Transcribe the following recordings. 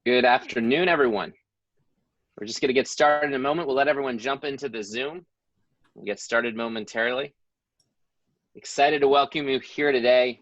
Good afternoon, everyone. We're just going to get started in a moment. We'll let everyone jump into the Zoom. We'll get started momentarily. Excited to welcome you here today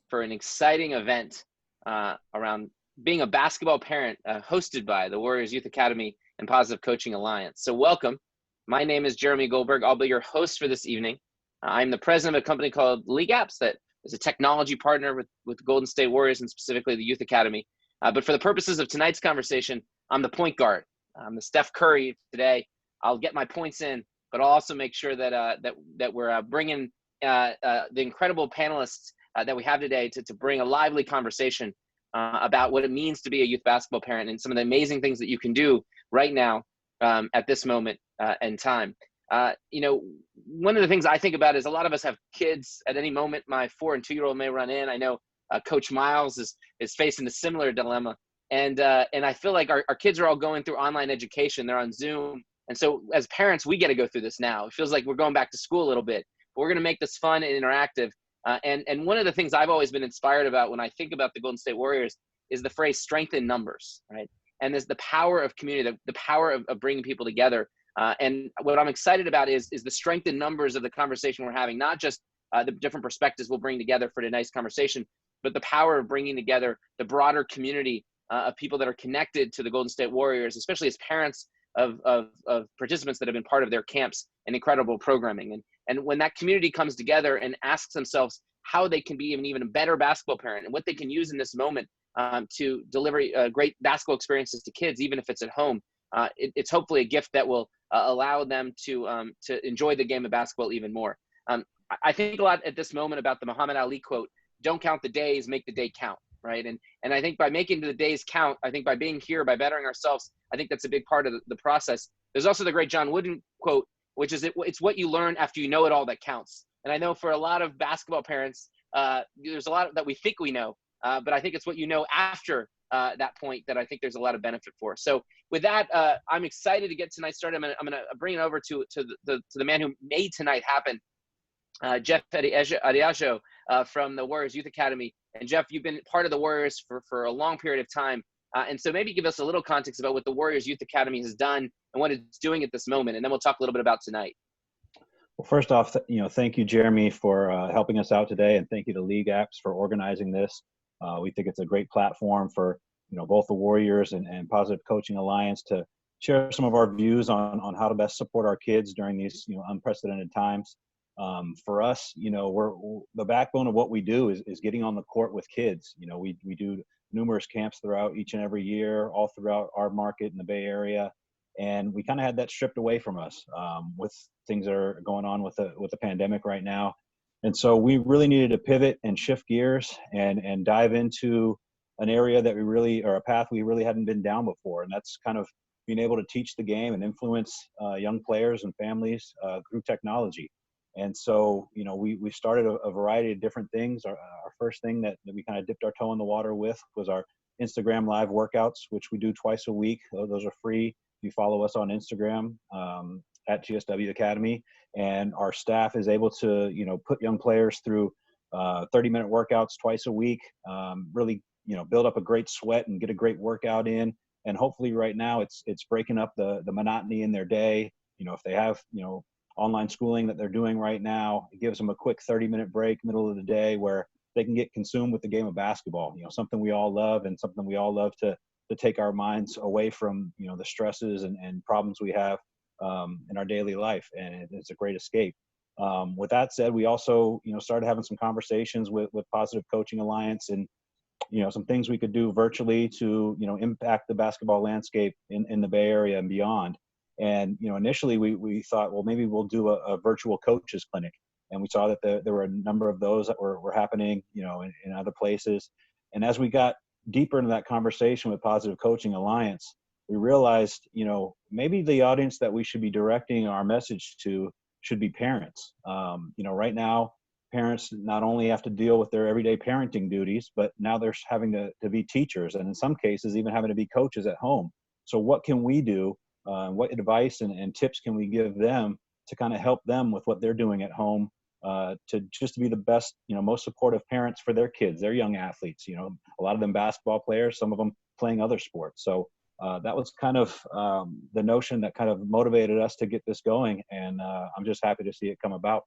for an exciting event around being a basketball parent hosted by the Warriors Youth Academy and Positive Coaching Alliance. So welcome. My name is Jeremy Goldberg. I'll be your host for this evening. I'm the president of a company called LeagueApps that is a technology partner with Golden State Warriors and specifically the Youth Academy. But for the purposes of tonight's conversation, I'm the point guard. I'm the Steph Curry today. I'll get my points in, but I'll also make sure that we're bringing the incredible panelists that we have today to bring a lively conversation about what it means to be a youth basketball parent and some of the amazing things that you can do right now at this moment in time. One of the things I think about is a lot of us have kids at any moment. My 4 and 2-year-old may run in. I know Coach Miles is facing a similar dilemma. And I feel like our kids are all going through online education. They're on Zoom. And so as parents, we get to go through this now. It feels like we're going back to school a little bit. But we're going to make this fun and interactive. And one of the things I've always been inspired about when I think about the Golden State Warriors is the phrase strength in numbers, right? And there's the power of community, the power of bringing people together. And what I'm excited about is the strength in numbers of the conversation we're having, not just the different perspectives we'll bring together for tonight's conversation, but the power of bringing together the broader community of people that are connected to the Golden State Warriors, especially as parents of participants that have been part of their camps and incredible programming. And when that community comes together and asks themselves how they can be even a better basketball parent and what they can use in this moment to deliver great basketball experiences to kids, even if it's at home, it's hopefully a gift that will allow them to enjoy the game of basketball even more. I think a lot at this moment about the Muhammad Ali quote, "Don't count the days, make the day count," right? And I think by making the days count, I think by being here, by bettering ourselves, I think that's a big part of the process. There's also the great John Wooden quote, which is it's what you learn after you know it all that counts. And I know for a lot of basketball parents, there's a lot that we think we know, but I think it's what you know after that point that I think there's a lot of benefit for. So with that, I'm excited to get tonight started. I'm gonna bring it over to the man who made tonight happen, Jeff Addiego from the Warriors Youth Academy. And Jeff, you've been part of the Warriors for a long period of time. And so maybe give us a little context about what the Warriors Youth Academy has done and what it's doing at this moment. And then we'll talk a little bit about tonight. Well, first off, thank you, Jeremy, for helping us out today. And thank you to LeagueApps for organizing this. We think it's a great platform for, both the Warriors and Positive Coaching Alliance to share some of our views on how to best support our kids during these, unprecedented times. For us, we're the backbone of what we do is getting on the court with kids. We do numerous camps throughout each and every year, all throughout our market in the Bay Area. And we kind of had that stripped away from us with things that are going on with the pandemic right now. And so we really needed to pivot and shift gears and dive into an area that or a path we really hadn't been down before. And that's kind of being able to teach the game and influence young players and families through technology. And so, we started a variety of different things. Our first thing that we kind of dipped our toe in the water with was our Instagram live workouts, which we do twice a week. Those are free. You follow us on Instagram at GSW Academy, and our staff is able to, put young players through 30-minute workouts twice a week, really, build up a great sweat and get a great workout in. And hopefully right now it's breaking up the monotony in their day. If they have, online schooling that they're doing right now, it gives them a quick 30-minute break middle of the day where they can get consumed with the game of basketball, something we all love and something we all love to take our minds away from, the stresses and problems we have in our daily life. And it's a great escape. With that said, we also, started having some conversations with Positive Coaching Alliance and, some things we could do virtually to, impact the basketball landscape in the Bay Area and beyond. And, initially we thought, well, maybe we'll do a virtual coaches clinic. And we saw that there were a number of those that were happening, in other places. And as we got deeper into that conversation with Positive Coaching Alliance, we realized, maybe the audience that we should be directing our message to should be parents. Right now, parents not only have to deal with their everyday parenting duties, but now they're having to be teachers and in some cases even having to be coaches at home. So what can we do? What advice and tips can we give them to kind of help them with what they're doing at home to just be the best, most supportive parents for their kids, their young athletes, a lot of them basketball players, some of them playing other sports. So that was kind of the notion that kind of motivated us to get this going. And I'm just happy to see it come about.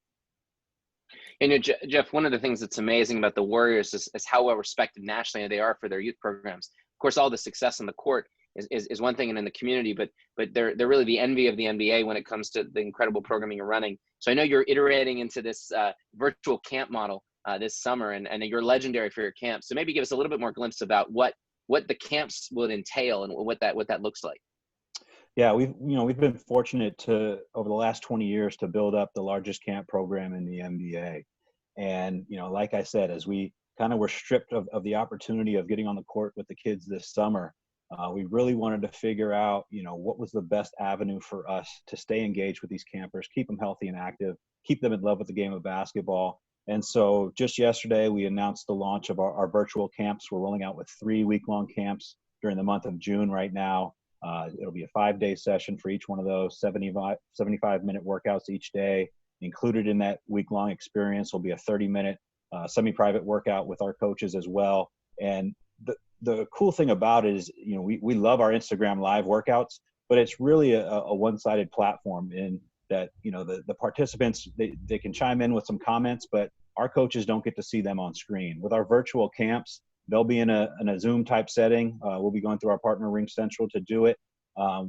And Jeff, one of the things that's amazing about the Warriors is how well respected nationally they are for their youth programs. Of course, all the success on the court is one thing and in the community, but they're really the envy of the NBA when it comes to the incredible programming you're running. So I know you're iterating into this virtual camp model this summer, and you're legendary for your camps. So maybe give us a little bit more glimpse about what the camps would entail and what that looks like. Yeah, we've been fortunate to, over the last 20 years, to build up the largest camp program in the NBA. And, like I said, as we kind of were stripped of the opportunity of getting on the court with the kids this summer, we really wanted to figure out, what was the best avenue for us to stay engaged with these campers, keep them healthy and active, keep them in love with the game of basketball. And so just yesterday, we announced the launch of our virtual camps. We're rolling out with 3 week-long camps during the month of June right now. It'll be a 5-day session for each one of those, 75-minute workouts each day. Included in that week-long experience will be a 30-minute semi-private workout with our coaches as well. And the cool thing about it is, we love our Instagram live workouts, but it's really a one-sided platform in that, the participants, they can chime in with some comments, but our coaches don't get to see them on screen. With our virtual camps, they'll be in a Zoom type setting. We'll be going through our partner Ring Central to do it,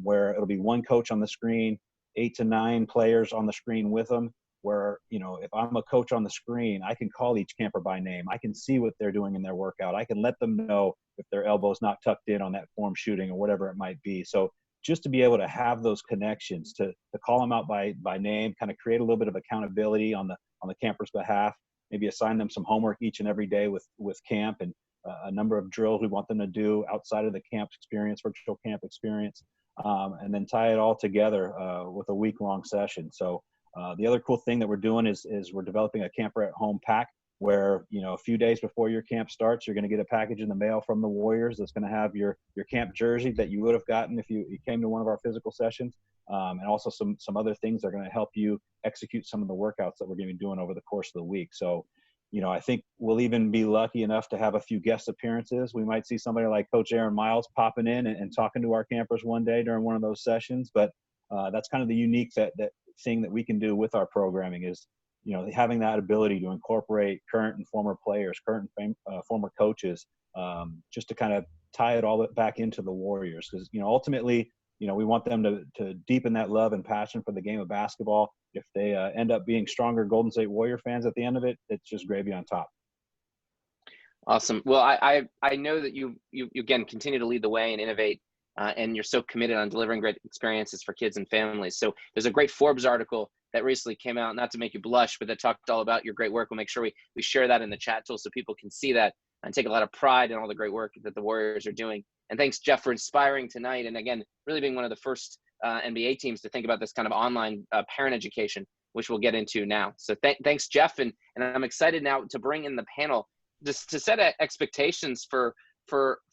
where it'll be one coach on the screen, 8 to 9 players on the screen with them, where, if I'm a coach on the screen, I can call each camper by name. I can see what they're doing in their workout. I can let them know if their elbow's not tucked in on that form shooting or whatever it might be. So just to be able to have those connections, to call them out by name, kind of create a little bit of accountability on the camper's behalf, maybe assign them some homework each and every day with camp, and a number of drills we want them to do outside of the camp experience, virtual camp experience, and then tie it all together with a week-long session. So the other cool thing that we're doing is we're developing a camper at home pack where, a few days before your camp starts, you're going to get a package in the mail from the Warriors that's going to have your camp jersey that you would have gotten if you came to one of our physical sessions, and also some other things that are going to help you execute some of the workouts that we're going to be doing over the course of the week. So, I think we'll even be lucky enough to have a few guest appearances. We might see somebody like Coach Aaron Miles popping in and talking to our campers one day during one of those sessions. But that's kind of the unique that thing that we can do with our programming is, having that ability to incorporate current and former players, current and former coaches, just to kind of tie it all back into the Warriors. Because, ultimately, we want them to deepen that love and passion for the game of basketball. If they end up being stronger Golden State Warrior fans at the end of it, it's just gravy on top. Awesome. Well, I know that you again continue to lead the way and innovate, and you're so committed on delivering great experiences for kids and families. So there's a great Forbes article that recently came out, not to make you blush, but that talked all about your great work. We'll make sure we share that in the chat tool so people can see that and take a lot of pride in all the great work that the Warriors are doing. And thanks, Jeff, for inspiring tonight. And again, really being one of the first NBA teams to think about this kind of online parent education, which we'll get into now. So thanks, Jeff. And I'm excited now to bring in the panel just to set expectations for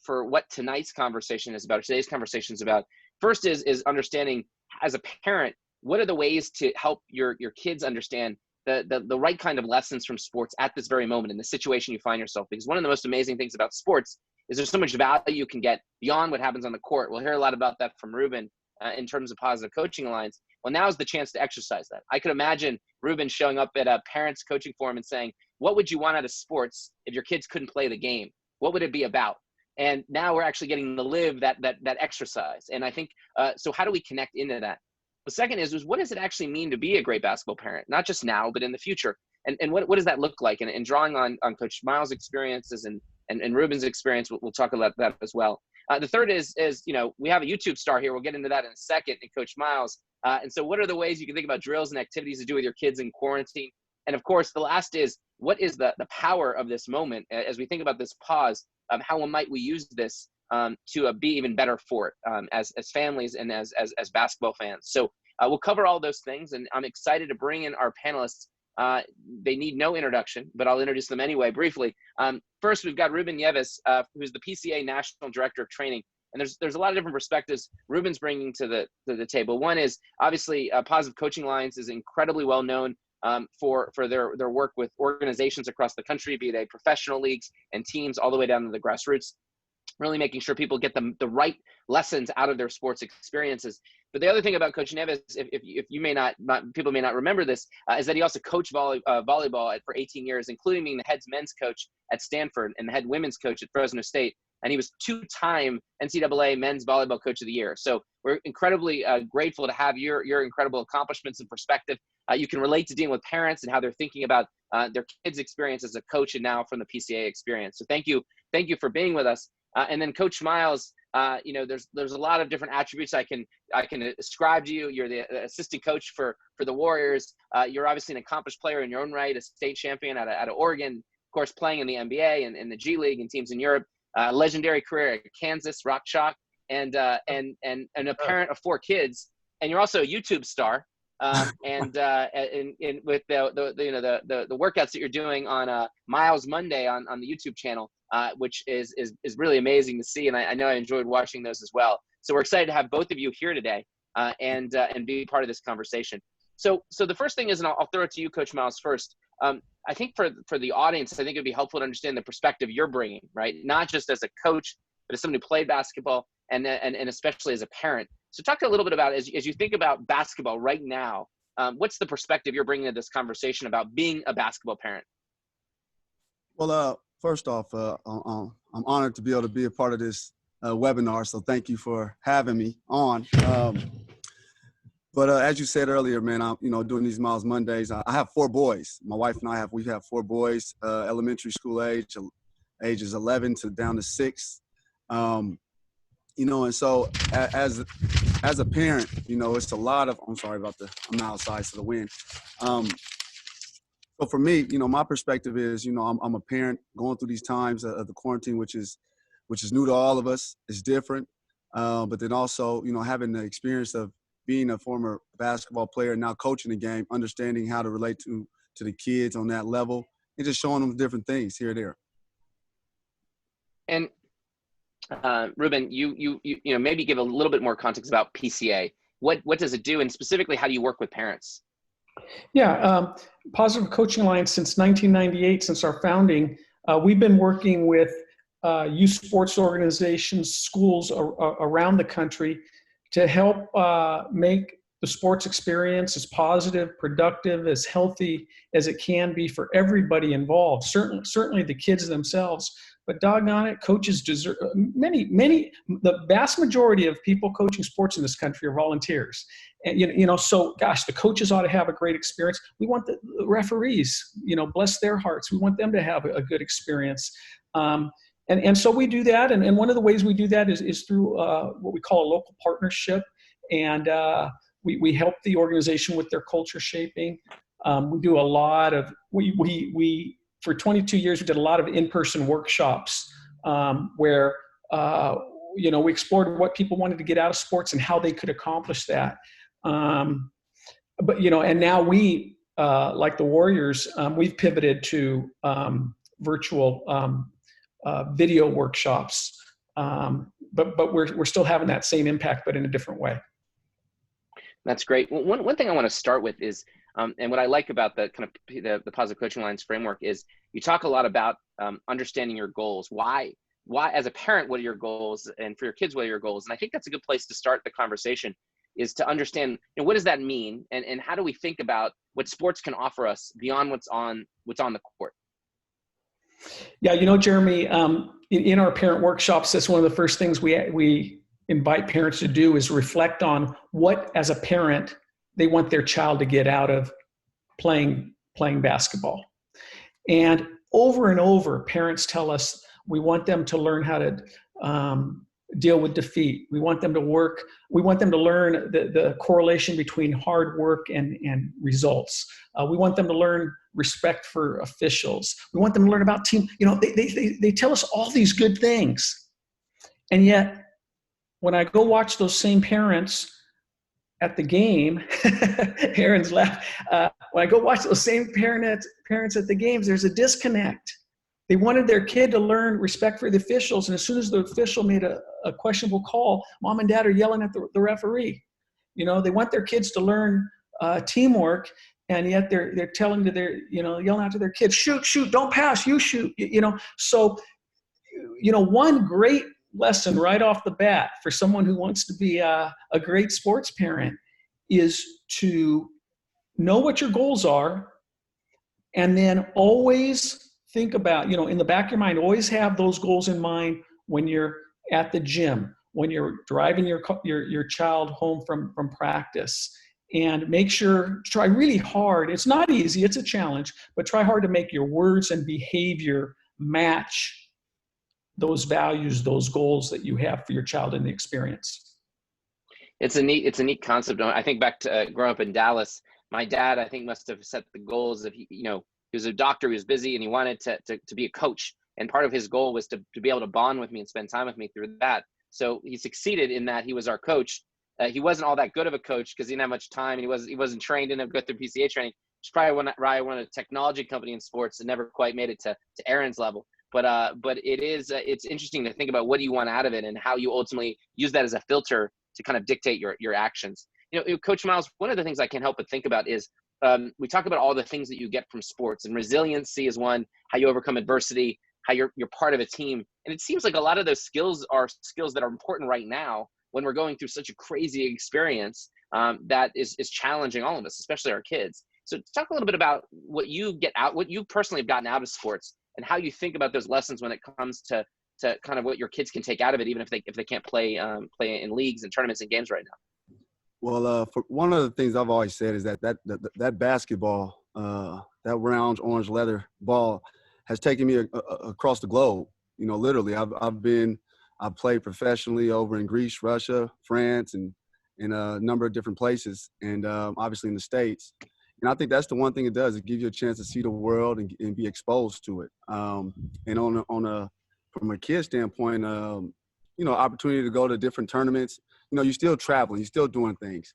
what tonight's conversation is about, today's conversation is about. First is understanding, as a parent, what are the ways to help your kids understand the right kind of lessons from sports at this very moment in the situation you find yourself. Because one of the most amazing things about sports is there's so much value you can get beyond what happens on the court. We'll hear a lot about that from Ruben in terms of positive coaching alliance. Well, now is the chance to exercise that. I could imagine Ruben showing up at a parents coaching forum and saying, what would you want out of sports if your kids couldn't play the game? What would it be about? And now we're actually getting to live that exercise. And I think, so how do we connect into that? The second is what does it actually mean to be a great basketball parent? Not just now, but in the future. And what does that look like? And drawing on Coach Miles' experiences and Ruben's experience, we'll talk about that as well. The third is we have a YouTube star here. We'll get into that in a second, and Coach Miles. And so what are the ways you can think about drills and activities to do with your kids in quarantine? And of course, the last is, what is the power of this moment as we think about this pause? How might we use this to be even better for it as families and as basketball fans? So we'll cover all those things, and I'm excited to bring in our panelists. They need no introduction, but I'll introduce them anyway briefly. First, we've got Ruben Nieves, who's the PCA National Director of Training. And there's a lot of different perspectives Ruben's bringing to the table. One is obviously Positive Coaching Alliance is incredibly well known for their work with organizations across the country, be they professional leagues and teams all the way down to the grassroots. really making sure people get the right lessons out of their sports experiences. But the other thing about Coach Nieves, if you may not, people may not remember this, is that he also coached volleyball for 18 years, including being the head men's coach at Stanford and the head women's coach at Fresno State. And he was 2-time NCAA men's volleyball coach of the year. So we're incredibly grateful to have your incredible accomplishments and perspective. You can relate to dealing with parents and how they're thinking about their kids' experience as a coach and now from the PCA experience. So thank you for being with us. And then Coach Miles, there's a lot of different attributes I can ascribe to you. You're the assistant coach for the Warriors. You're obviously an accomplished player in your own right, a state champion out of Oregon, of course, playing in the NBA and in the G League and teams in Europe. Legendary career at Kansas, Rock Chalk, and a parent of 4 kids. And you're also a YouTube star. And with the workouts that you're doing on Miles Monday on the YouTube channel, which is really amazing to see, and I know I enjoyed watching those as well. So we're excited to have both of you here today and be part of this conversation. So the first thing is, and I'll throw it to you, Coach Miles, first. I think for the audience, I think it'd be helpful to understand the perspective you're bringing, right? Not just as a coach, but as someone who played basketball and especially as a parent. So talk a little bit about, as you think about basketball right now, what's the perspective you're bringing to this conversation about being a basketball parent? Well, first off, I'm honored to be able to be a part of this webinar. So thank you for having me on. But as you said earlier, man, I'm doing these Miles Mondays. I have 4 boys. My wife and we have 4 boys, elementary school ages 11 to down to 6. And so as a parent, it's a lot of, I'm outside, so the wind. So for me, my perspective is, I'm a parent going through these times of the quarantine, which is new to all of us. It's different. But then also, having the experience of being a former basketball player, now coaching the game, understanding how to relate to the kids on that level, and just showing them different things here and there. And Ruben, you maybe give a little bit more context about PCA. What does it do, and specifically, how do you work with parents? Yeah, Positive Coaching Alliance since 1998, since our founding, we've been working with youth sports organizations, schools around the country to help make the sports experience as positive, productive, as healthy as it can be for everybody involved. Certainly the kids themselves, but doggone it, coaches deserve, the vast majority of people coaching sports in this country are volunteers. And, so gosh, the coaches ought to have a great experience. We want the referees, bless their hearts. We want them to have a good experience. And so we do that. And one of the ways we do that is through what we call a local partnership. And we help the organization with their culture shaping. We do a lot of, for 22 years, we did a lot of in-person workshops where, we explored what people wanted to get out of sports and how they could accomplish that. And now we, like the Warriors, we've pivoted to virtual video workshops, but we're still having that same impact, but in a different way. That's great. One thing I want to start with is, and what I like about the kind of the Positive Coaching Alliance framework is you talk a lot about understanding your goals. Why, as a parent, what are your goals? And for your kids, what are your goals? And I think that's a good place to start the conversation, is to understand, what does that mean? And how do we think about what sports can offer us beyond what's on the court? Yeah, Jeremy, in our parent workshops, that's one of the first things we invite parents to do is reflect on what, as a parent, they want their child to get out of playing basketball. And over, parents tell us we want them to learn how to deal with defeat. We want them to learn the correlation between hard work and results. We want them to learn respect for officials. We want them to learn about team. They tell us all these good things. And yet, when I go watch those same parents at the game, Aaron's laugh. When I go watch those same parents at the games, there's a disconnect. They wanted their kid to learn respect for the officials, and as soon as the official made a questionable call, mom and dad are yelling at the referee. They want their kids to learn teamwork, and yet they're telling to their, yelling out to their kids, shoot, don't pass, you shoot. So, one great lesson right off the bat for someone who wants to be a great sports parent is to know what your goals are, and then always think about, in the back of your mind, always have those goals in mind when you're at the gym, when you're driving your child home from practice. And make sure, try really hard. It's not easy, it's a challenge, but try hard to make your words and behavior match those values, those goals that you have for your child in the experience. It's a neat concept. I think back to growing up in Dallas, my dad, I think, must have set the goals of, he was a doctor, he was busy, and he wanted to be a coach. And part of his goal was to be able to bond with me and spend time with me through that. So he succeeded in that he was our coach. He wasn't all that good of a coach because he didn't have much time, and he wasn't trained, didn't go through PCA training. He's probably run a technology company in sports and never quite made it to Aaron's level. But it's interesting to think about what do you want out of it and how you ultimately use that as a filter to kind of dictate your actions. Coach Miles, one of the things I can't help but think about is we talk about all the things that you get from sports, and resiliency is one, how you overcome adversity, how you're part of a team. And it seems like a lot of those skills are skills that are important right now when we're going through such a crazy experience that is challenging all of us, especially our kids. So talk a little bit about what you personally have gotten out of sports, and how you think about those lessons when it comes to kind of what your kids can take out of it, even if they can't play in leagues and tournaments and games right now. Well, for one of the things I've always said is that basketball, that round orange leather ball, has taken me across the globe. Literally, I've played professionally over in Greece, Russia, France, and in a number of different places, and obviously in the States. And I think that's the one thing it does. It gives you a chance to see the world and be exposed to it. And from a kid standpoint, opportunity to go to different tournaments. You're still traveling, you're still doing things.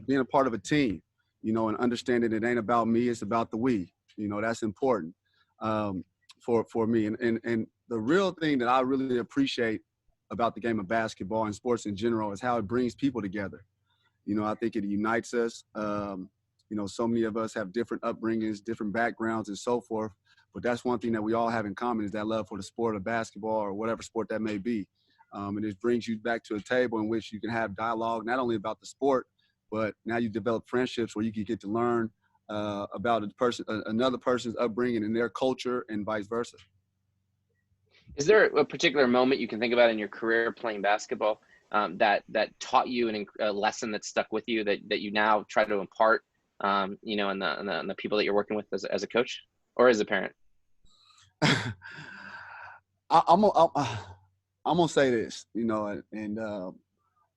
Being a part of a team, and understanding it ain't about me, it's about the we. That's important for me. And the real thing that I really appreciate about the game of basketball and sports in general is how it brings people together. I think it unites us. So many of us have different upbringings, different backgrounds, and so forth. But that's one thing that we all have in common is that love for the sport of basketball or whatever sport that may be. And it brings you back to a table in which you can have dialogue, not only about the sport, but now you develop friendships where you can get to learn about another person's upbringing and their culture, and vice versa. Is there a particular moment you can think about in your career playing basketball that taught you a lesson that stuck with you that you now try to impart, and the people that you're working with as a coach or as a parent? I'm gonna say this,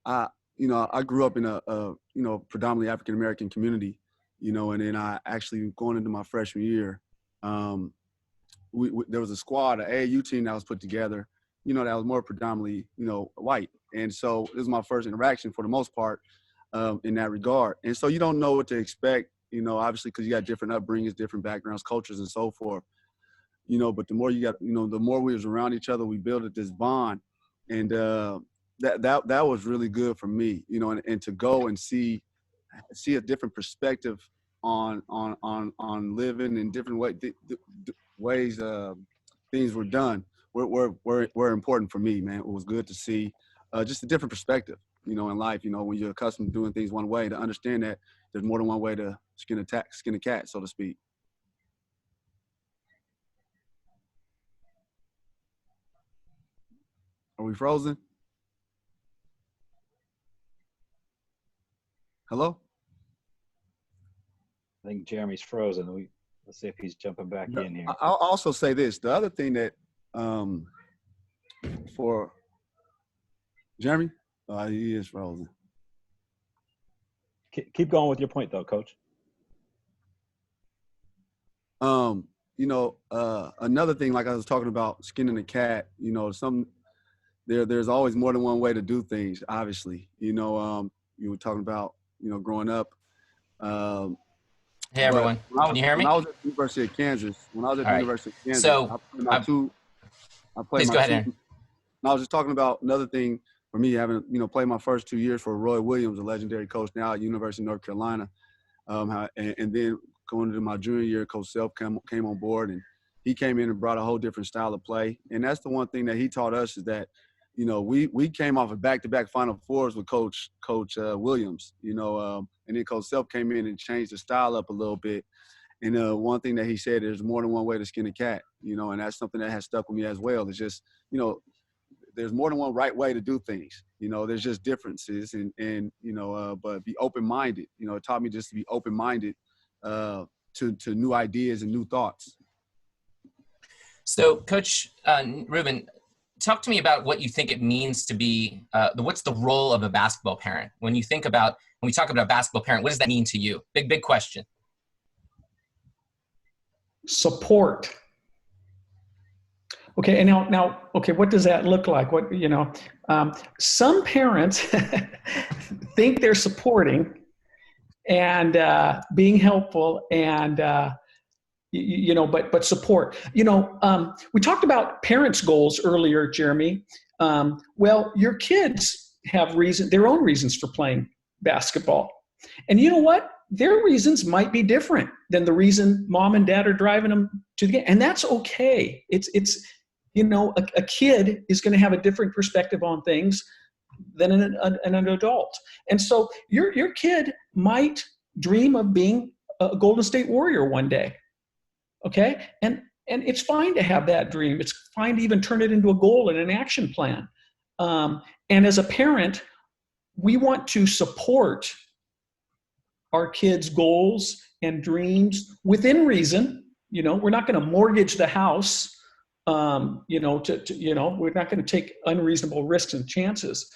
I grew up in a predominantly African American community, and then I actually going into my freshman year, there was a squad, an AAU team that was put together, that was more predominantly, white, and so this was my first interaction for the most part in that regard, and so you don't know what to expect, obviously because you got different upbringings, different backgrounds, cultures, and so forth. But the more you got, the more we was around each other, we built this bond, and that was really good for me, and to go and see a different perspective on living in different ways things were done were important for me, man. It was good to see just a different perspective, in life. When you're accustomed to doing things one way, to understand that there's more than one way to skin a cat, so to speak. Are we frozen? Hello? I think Jeremy's frozen. Let's see if he's jumping back in here. I'll also say this. The other thing that for Jeremy, he is frozen. Keep going with your point, though, Coach. Another thing, like I was talking about skinning a cat, there's always more than one way to do things, obviously. You were talking about, growing up. Hey, everyone. Can you hear me? When I was at the University of Kansas, So, please go ahead, Aaron. And I was just talking about another thing for me, having, played my first 2 years for Roy Williams, a legendary coach now at University of North Carolina. And then going into my junior year, Coach Self came on board, and he came in and brought a whole different style of play. And that's the one thing that he taught us, is that you know, we came off of back-to-back Final Fours with Coach Williams, you know, and then Coach Self came in and changed the style up a little bit. And one thing that he said, there's more than one way to skin a cat, you know, and that's something that has stuck with me as well. It's just, you know, there's more than one right way to do things. You know, there's just differences, and you know, but be open-minded. You know, it taught me just to be open-minded to new ideas and new thoughts. So, Coach Ruben, talk to me about what you think it means to be, what's the role of a basketball parent? When we talk about basketball parent, what does that mean to you? Big question. Support. Okay, and now, okay, what does that look like? What, you know, some parents think they're supporting and being helpful and, you know, but support. You know, we talked about parents' goals earlier, Jeremy. Well, your kids have their own reasons for playing basketball. And you know what? Their reasons might be different than the reason mom and dad are driving them to the game. And that's okay. It's you know, a kid is going to have a different perspective on things than an adult. And so your kid might dream of being a Golden State Warrior one day. Okay. And it's fine to have that dream. It's fine to even turn it into a goal and an action plan. And as a parent, we want to support our kids' goals and dreams within reason. You know, we're not going to mortgage the house. You know, you know, we're not going to take unreasonable risks and chances.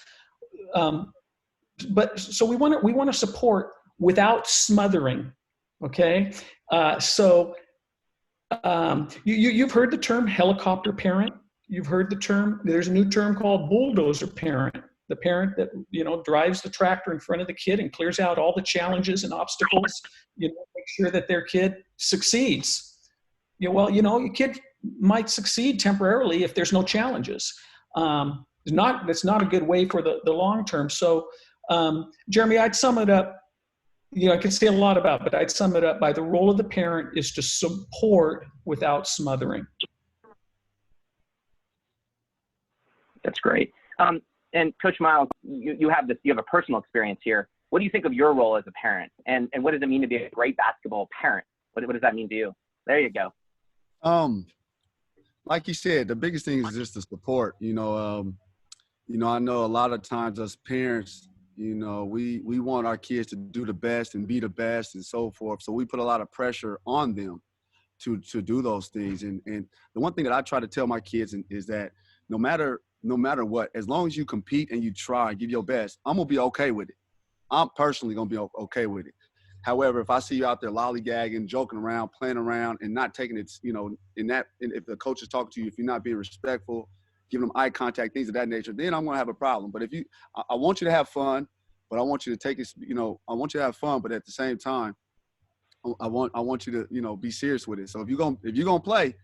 But so we want to support without smothering. Okay. You've heard the term helicopter parent. You've heard the term, there's a new term called bulldozer parent. The parent that, you know, drives the tractor in front of the kid and clears out all the challenges and obstacles, you know, make sure that their kid succeeds. Yeah, well, you know, your kid might succeed temporarily if there's no challenges. That's not a good way for the long term. So, Jeremy, I'd sum it up. You know, I could say a lot about, but I'd sum it up by the role of the parent is to support without smothering. That's great. And Coach Miles, you have a personal experience here. What do you think of your role as a parent, and what does it mean to be a great basketball parent? What does that mean to you? There you go. Like you said, the biggest thing is just the support. You know, I know a lot of times as parents, you know, we want our kids to do the best and be the best and so forth. So we put a lot of pressure on them to do those things. And the one thing that I try to tell my kids is that no matter what, as long as you compete and you try, give your best, I'm gonna be okay with it. I'm personally gonna be okay with it. However, if I see you out there lollygagging, joking around, playing around, and not taking it, you know, if the coach is talking to you, if you're not being respectful, giving them eye contact, things of that nature, then I'm gonna have a problem. But I want you to have fun, but I want you to take it, you know, I want you to have fun, but at the same time, I want you to, you know, be serious with it. So if you're gonna play.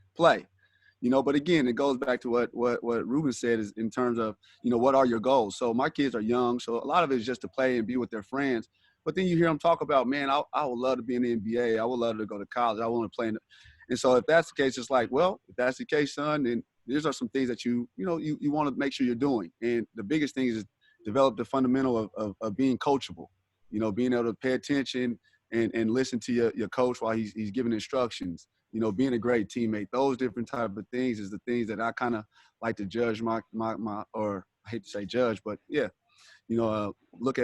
You know, but again, it goes back to what Ruben said is in terms of, you know, what are your goals? So my kids are young, so a lot of it is just to play and be with their friends. But then you hear them talk about, man, I would love to be in the NBA. I would love to go to college. I want to play. And so if that's the case, it's like, well, if that's the case, son, then these are some things that you want to make sure you're doing. And the biggest thing is develop the fundamental of being coachable, you know, being able to pay attention and listen to your coach while he's giving instructions. You know, being a great teammate, those different type of things is the things that I kind of like to judge my, or I hate to say judge, but yeah, you know, look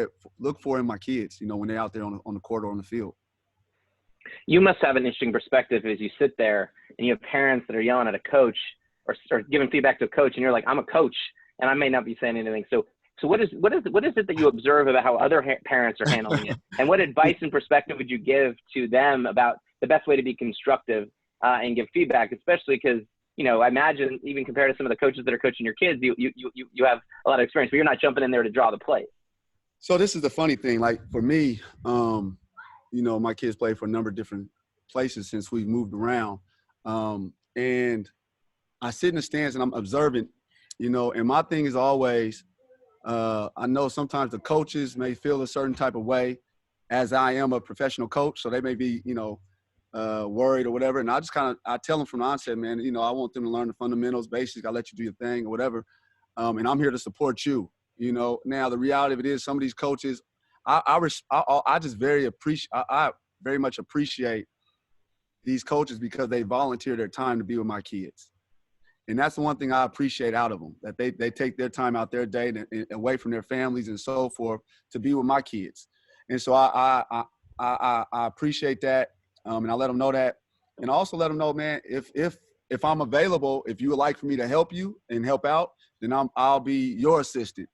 for in my kids, you know, when they're out there on the court or on the field. You must have an interesting perspective as you sit there and you have parents that are yelling at a coach or giving feedback to a coach, and you're like, I'm a coach and I may not be saying anything. So what is it that you observe about how other parents are handling it? And what advice and perspective would you give to them about the best way to be constructive and give feedback, especially because, you know, I imagine even compared to some of the coaches that are coaching your kids, you have a lot of experience, but you're not jumping in there to draw the plays. So this is the funny thing. Like for me, you know, my kids play for a number of different places since we've moved around. And I sit in the stands and I'm observant, you know, and my thing is always, I know sometimes the coaches may feel a certain type of way as I am a professional coach. So they may be, you know, worried or whatever. And I just I tell them from the onset, man, you know, I want them to learn the fundamentals, basics. I'll let you do your thing or whatever. and I'm here to support you. You know, now the reality of it is some of these coaches, I just I very much appreciate these coaches because they volunteer their time to be with my kids. And that's the one thing I appreciate out of them, that they take their time out their day and away from their families and so forth to be with my kids. And so I appreciate that. And I let them know that. And I also let them know, man, if I'm available, if you would like for me to help you and help out, then I'll be your assistant,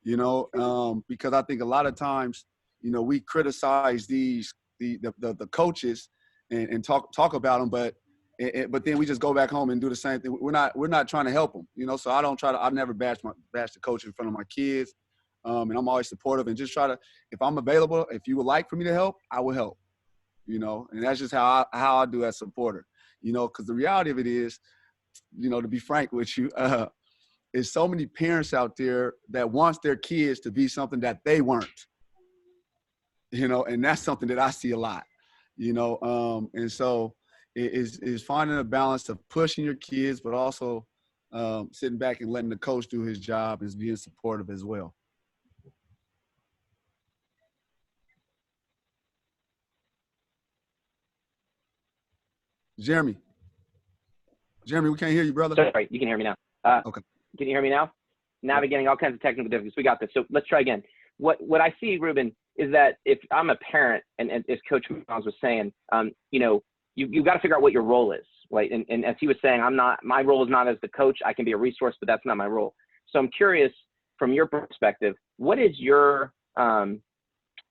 you know, because I think a lot of times, you know, we criticize the coaches and talk about them, but then we just go back home and do the same thing. We're not trying to help them, you know. So I never bash the coach in front of my kids, and I'm always supportive and just try to, if I'm available, if you would like for me to help, I will help, you know. And that's just how I do as a supporter, you know, because the reality of it is, you know, to be frank with you, is so many parents out there that wants their kids to be something that they weren't, you know, and that's something that I see a lot, you know, and so it is finding a balance of pushing your kids, but also sitting back and letting the coach do his job is being supportive as well. Jeremy, we can't hear you, brother. Sorry, you can hear me now. Okay. Can you hear me now? Navigating all kinds of technical difficulties. We got this. So let's try again. What I see, Ruben, is that if I'm a parent, and as Coach Miles was saying, you know, you've got to figure out what your role is, right? And as he was saying, my role is not as the coach. I can be a resource, but that's not my role. So I'm curious, from your perspective, what is your,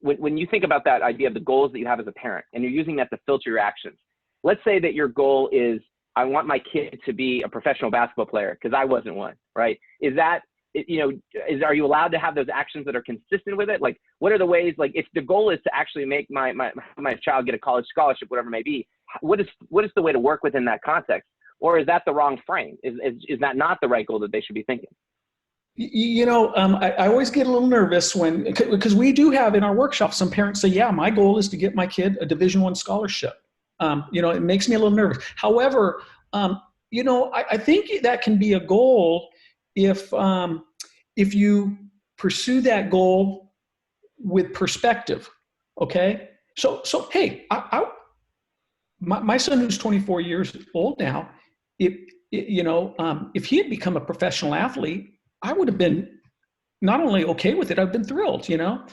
when you think about that idea of the goals that you have as a parent, and you're using that to filter your actions, let's say that your goal is, I want my kid to be a professional basketball player because I wasn't one, right? Is that, you know, are you allowed to have those actions that are consistent with it? Like, what are the ways, like, if the goal is to actually make my child get a college scholarship, whatever it may be, what is the way to work within that context? Or is that the wrong frame? Is that not the right goal that they should be thinking? You know, I always get a little nervous because we do have in our workshops, some parents say, yeah, my goal is to get my kid a Division I scholarship. You know, it makes me a little nervous. However, you know, I think that can be a goal if you pursue that goal with perspective. Okay. So hey, my son who's 24 years old now, if he had become a professional athlete, I would have been not only okay with it, I've been thrilled, you know.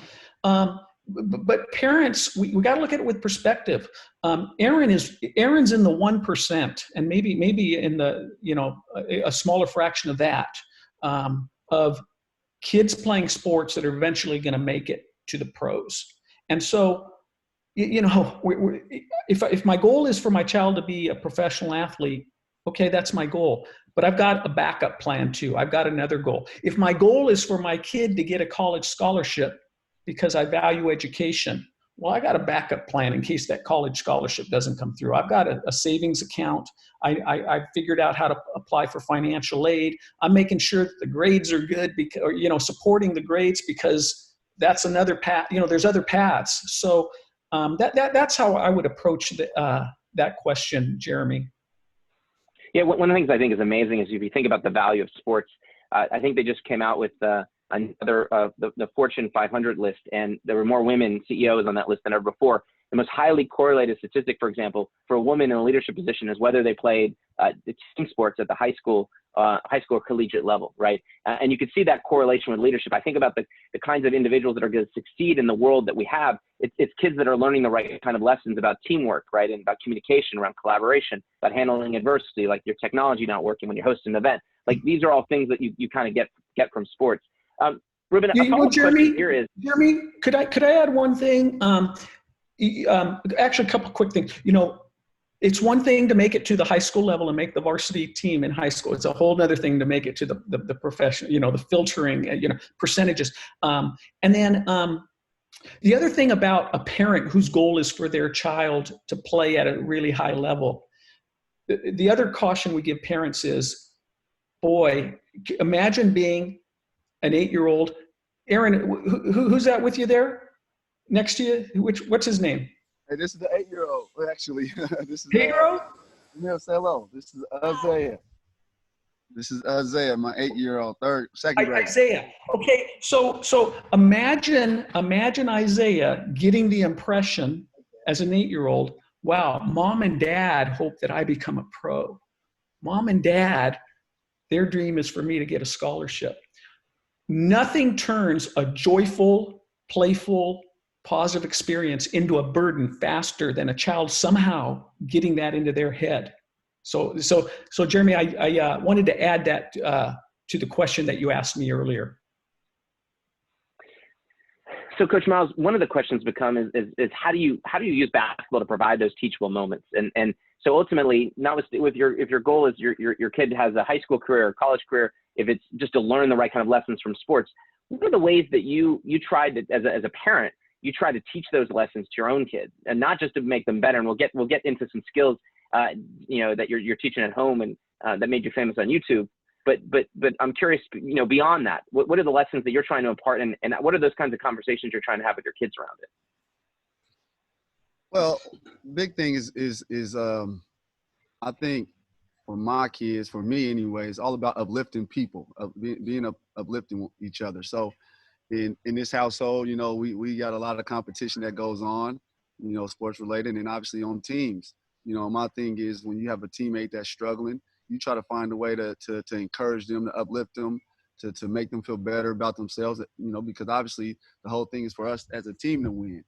But parents, we got to look at it with perspective. Aaron's in the 1%, and maybe in the, you know, a smaller fraction of that, of kids playing sports that are eventually going to make it to the pros. And so, you know, if my goal is for my child to be a professional athlete, okay, that's my goal. But I've got a backup plan too. I've got another goal. If my goal is for my kid to get a college scholarship because I value education, well, I got a backup plan in case that college scholarship doesn't come through. I've got a savings account. I figured out how to apply for financial aid. I'm making sure that the grades are good, because, or, you know, supporting the grades, because that's another path. You know, there's other paths. So that's how I would approach that question, Jeremy. Yeah, one of the things I think is amazing is if you think about the value of sports. I think they just came out with another the Fortune 500 list, and there were more women CEOs on that list than ever before. The most highly correlated statistic, for example, for a woman in a leadership position is whether they played team sports at the high school or collegiate level, right? And you can see that correlation with leadership. I think about the kinds of individuals that are going to succeed in the world that we have. It's kids that are learning the right kind of lessons about teamwork, right? And about communication, around collaboration, about handling adversity, like your technology not working when you're hosting an event. Like, these are all things that you kind of get from sports. Ruben, Jeremy, here is, Jeremy, could I add one thing? Actually, a couple quick things. You know, it's one thing to make it to the high school level and make the varsity team in high school. It's a whole other thing to make it to the profession, you know, the filtering, you know, percentages. And then the other thing about a parent whose goal is for their child to play at a really high level, the other caution we give parents is, boy, imagine being an 8-year-old. Aaron, who's that with you there? Next to you? What's his name? Hey, this is the 8-year-old, actually. This is 8-year-old? Say hello. This is Isaiah. This is Isaiah, my 8-year-old, second grade. Isaiah. Okay, so imagine Isaiah getting the impression as an 8-year-old, wow, mom and dad hope that I become a pro. Mom and dad, their dream is for me to get a scholarship. Nothing turns a joyful, playful, positive experience into a burden faster than a child somehow getting that into their head. So Jeremy, I wanted to add that to the question that you asked me earlier. So Coach Miles, one of the questions become is how do you use basketball to provide those teachable moments? And so ultimately, not with if your goal is your kid has a high school career or college career, if it's just to learn the right kind of lessons from sports, what are the ways that you tried to, as a parent, you try to teach those lessons to your own kids, and not just to make them better? And we'll get into some skills that you're teaching at home and that made you famous on YouTube. But I'm curious, beyond that, what are the lessons that you're trying to impart, and what are those kinds of conversations you're trying to have with your kids around it? Well, big thing is I think for my kids, for me anyway, it's all about uplifting people, uplifting each other. So in this household, we got a lot of competition that goes on, sports related, and obviously on teams. My thing is when you have a teammate that's struggling, you try to find a way to encourage them, to uplift them, to make them feel better about themselves, because obviously the whole thing is for us as a team to win.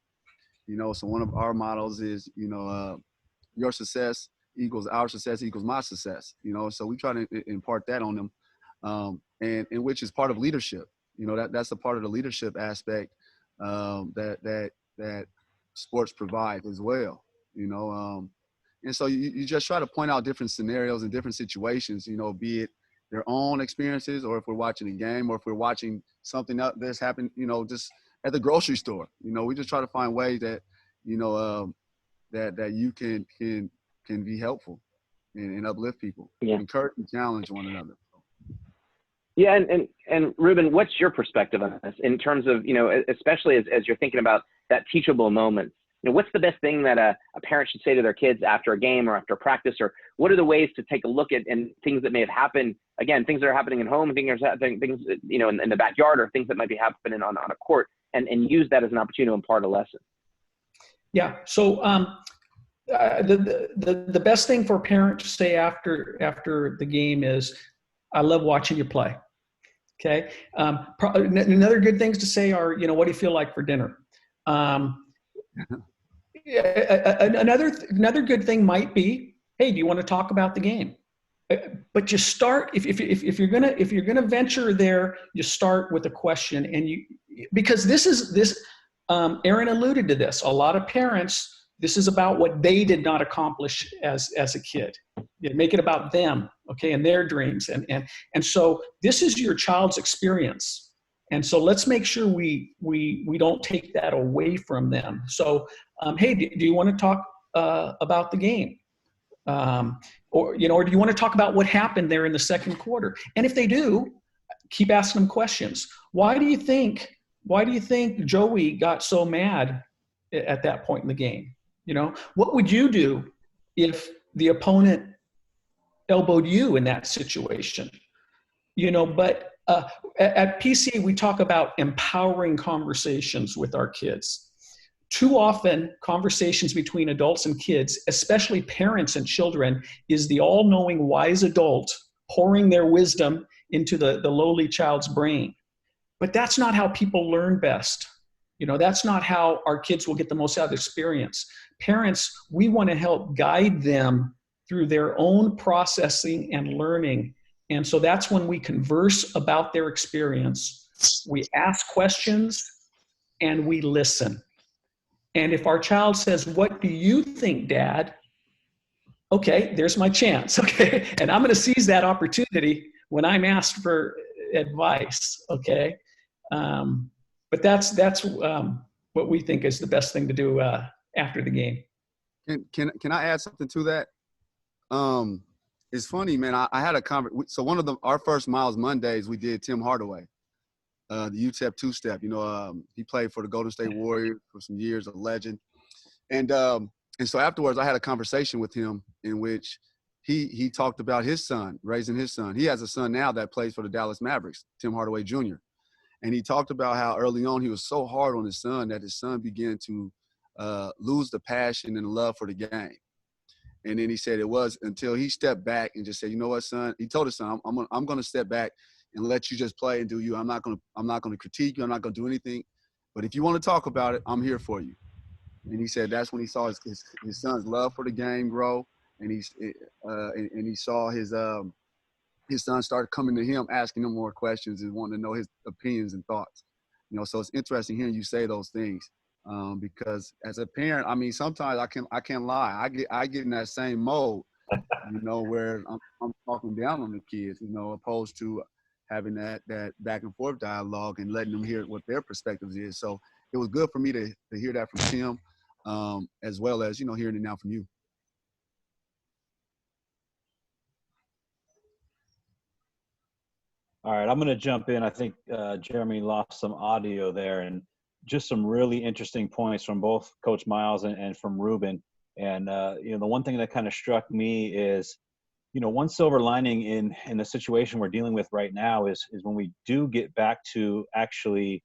So one of our models is, your success equals our success equals my success, so we try to impart that on them, and which is part of leadership. That's a part of the leadership aspect that sports provide as well, and so you just try to point out different scenarios and different situations, be it their own experiences, or if we're watching a game, or if we're watching something that's happened, just at the grocery store. We just try to find ways that, that you can be helpful and uplift people, encourage and challenge one another. Yeah, and Ruben, what's your perspective on this in terms of, especially as you're thinking about that teachable moment? What's the best thing that a parent should say to their kids after a game or after a practice, or what are the ways to take a look at and things that may have happened, again, things that are happening at home, things in the backyard, or things that might be happening on a court, and use that as an opportunity to impart a lesson? Yeah. So the best thing for a parent to say after the game is, I love watching you play. Okay. Another good things to say are, what do you feel like for dinner? Another good thing might be, hey, do you want to talk about the game? But you start, if you're gonna venture there, you start with a question, and because Aaron alluded to this. A lot of parents, this is about what they did not accomplish as a kid. You make it about them, okay, and their dreams, and so this is your child's experience, and so let's make sure we don't take that away from them. So, hey, do you want to talk about the game? Or do you want to talk about what happened there in the second quarter? And if they do, keep asking them questions. Why do you think Joey got so mad at that point in the game? What would you do if the opponent elbowed you in that situation? But at PC, we talk about empowering conversations with our kids. Too often, conversations between adults and kids, especially parents and children, is the all-knowing wise adult pouring their wisdom into the lowly child's brain. But that's not how people learn best. That's not how our kids will get the most out of the experience. Parents, we want to help guide them through their own processing and learning. And so that's when we converse about their experience. We ask questions and we listen. And if our child says, "What do you think, Dad?" Okay, there's my chance. Okay. And I'm going to seize that opportunity when I'm asked for advice. Okay. But that's what we think is the best thing to do after the game. Can I add something to that? It's funny, man. I had a conversation. So one of our first Miles Mondays, we did Tim Hardaway, the UTEP two-step. He played for the Golden State Warriors for some years, a legend. And so afterwards, I had a conversation with him in which he talked about his son, raising his son. He has a son now that plays for the Dallas Mavericks, Tim Hardaway Jr. And he talked about how early on he was so hard on his son that his son began to lose the passion and the love for the game. And then he said it was until he stepped back and just said, you know what, son? He told his son, I'm going to step back and let you just play and do you. I'm not going to critique you. I'm not going to do anything. But if you want to talk about it, I'm here for you. And he said that's when he saw his son's love for the game grow, and he saw his son start coming to him, asking him more questions and wanting to know his opinions and thoughts. You know, so it's interesting hearing you say those things. Because as a parent, I mean, sometimes I can't lie. I get in that same mode, you know, where I'm talking down on the kids, you know, opposed to having that back and forth dialogue and letting them hear what their perspectives is. So it was good for me to hear that from Tim, as well as, you know, hearing it now from you. All right, I'm going to jump in. I think Jeremy lost some audio there, and just some really interesting points from both Coach Miles and from Ruben. And, you know, the one thing that kind of struck me is, you know, one silver lining in the situation we're dealing with right now is when we do get back to actually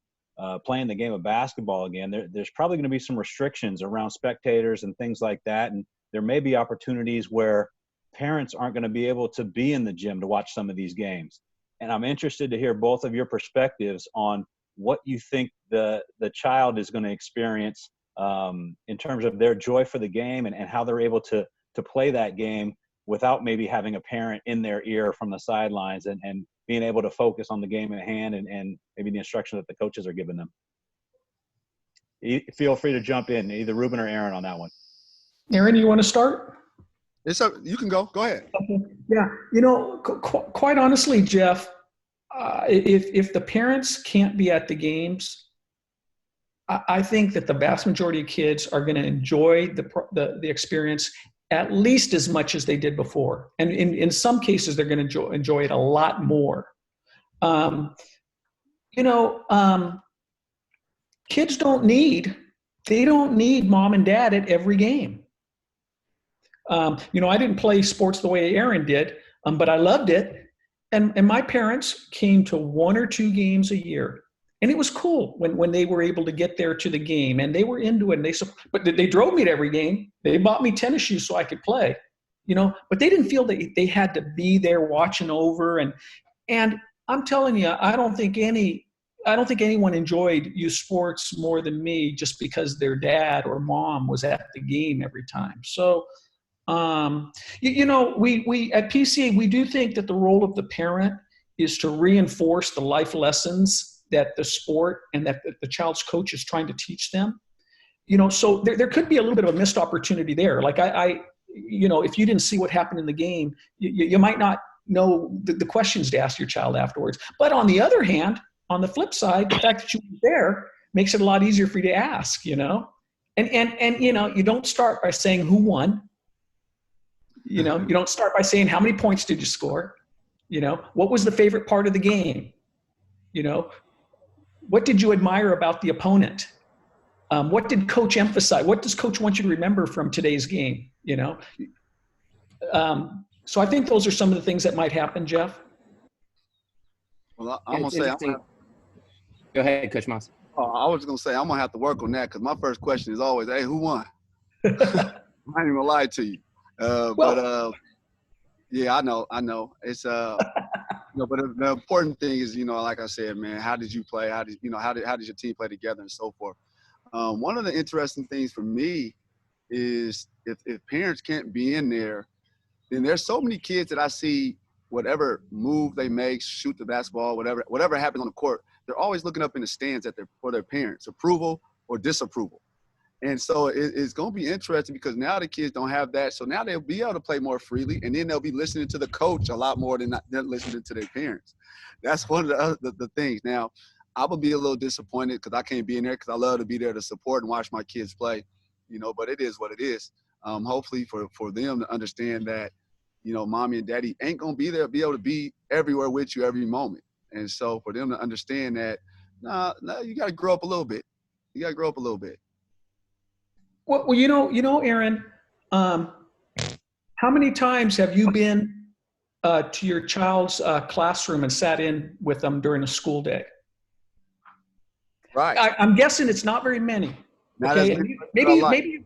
playing the game of basketball again, there's probably going to be some restrictions around spectators and things like that. And there may be opportunities where parents aren't going to be able to be in the gym to watch some of these games. And I'm interested to hear both of your perspectives on what you think the child is going to experience in terms of their joy for the game and how they're able to play that game without maybe having a parent in their ear from the sidelines and being able to focus on the game at hand and maybe the instruction that the coaches are giving them. Feel free to jump in, either Ruben or Aaron on that one. Aaron, you want to start? You can go. Go ahead. Okay. Yeah. You know, quite honestly, Jeff, if the parents can't be at the games, I think that the vast majority of kids are going to enjoy the experience at least as much as they did before. And in some cases, they're going to enjoy it a lot more. You know, kids don't need mom and dad at every game. You know, I didn't play sports the way Aaron did, but I loved it. And my parents came to 1 or 2 games a year. And it was cool when they were able to get there to the game, and they were into it. And but they drove me to every game. They bought me tennis shoes so I could play, you know, but they didn't feel that they had to be there watching over. And I'm telling you, I don't think anyone enjoyed youth sports more than me just because their dad or mom was at the game every time. So, you know, we at PCA, we do think that the role of the parent is to reinforce the life lessons that the sport and that the child's coach is trying to teach them. You know, so there could be a little bit of a missed opportunity there. Like you know, if you didn't see what happened in the game, you might not know the questions to ask your child afterwards. But on the other hand, on the flip side, the fact that you were there makes it a lot easier for you to ask, you know? And you know, you don't start by saying who won. You know, you don't start by saying how many points did you score? You know, what was the favorite part of the game? You know, what did you admire about the opponent? What did coach emphasize? What does coach want you to remember from today's game? You know? So I think those are some of the things that might happen, Jeff. Well, I'm going to say, go ahead, Coach Moss. I was going to say, I'm going to have to work on that because my first question is always, hey, who won? I ain't even going to lie to you. Yeah, I know. It's, you know, but the important thing is, you know, like I said, man, how did you play? How did your team play together and so forth? One of the interesting things for me is if parents can't be in there, then there's so many kids that I see whatever move they make, shoot the basketball, whatever happens on the court, they're always looking up in the stands for their parents' approval or disapproval. And so it's going to be interesting because now the kids don't have that. So now they'll be able to play more freely, and then they'll be listening to the coach a lot more than listening to their parents. That's one of the things. Now, I would be a little disappointed because I can't be in there because I love to be there to support and watch my kids play, you know, but it is what it is. Hopefully for them to understand that, you know, mommy and daddy ain't going to be there, be able to be everywhere with you every moment. And so for them to understand that, nah, you got to grow up a little bit. You got to grow up a little bit. Well, you know, Aaron, How many times have you been to your child's classroom and sat in with them during a school day? Right. I'm guessing it's not very many. Not Okay, as many as maybe, I like. maybe,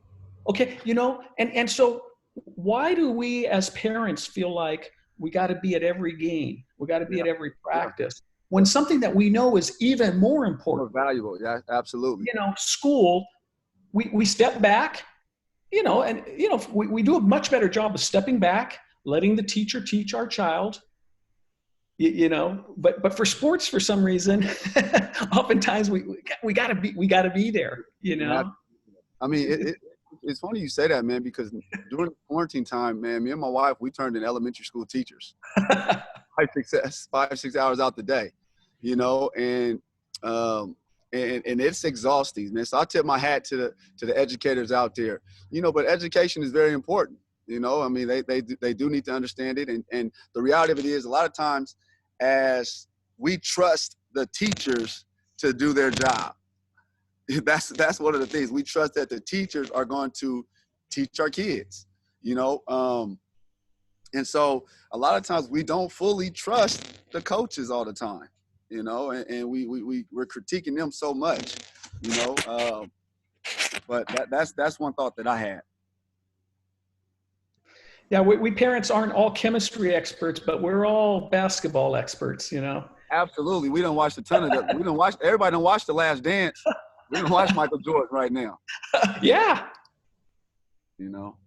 okay, you know, and so why do we as parents feel like we got to be at every game, we got to be at every practice, when something that we know is even more important? More valuable. Yeah, absolutely. You know, school, we step back, you know, and, you know, we do a much better job of stepping back, letting the teacher teach our child, you know, but for sports, for some reason, oftentimes we gotta be there, you know? I mean, it's funny you say that, man, because during quarantine time, man, me and my wife, we turned in elementary school teachers. 5-6 hours out the day, you know, and it's exhausting, man. So I tip my hat to the educators out there, you know, but education is very important. You know, I mean, they do need to understand it. And the reality of it is, a lot of times, as we trust the teachers to do their job, that's one of the things. We trust that the teachers are going to teach our kids, you know. And so a lot of times we don't fully trust the coaches all the time, you know, and we're critiquing them so much, you know. But that's one thought that I had. Yeah, we parents aren't all chemistry experts, but we're all basketball experts, you know. Absolutely. We don't watch a ton of that. Everybody don't watch The Last Dance. We don't watch Michael Jordan right now. Yeah. You know.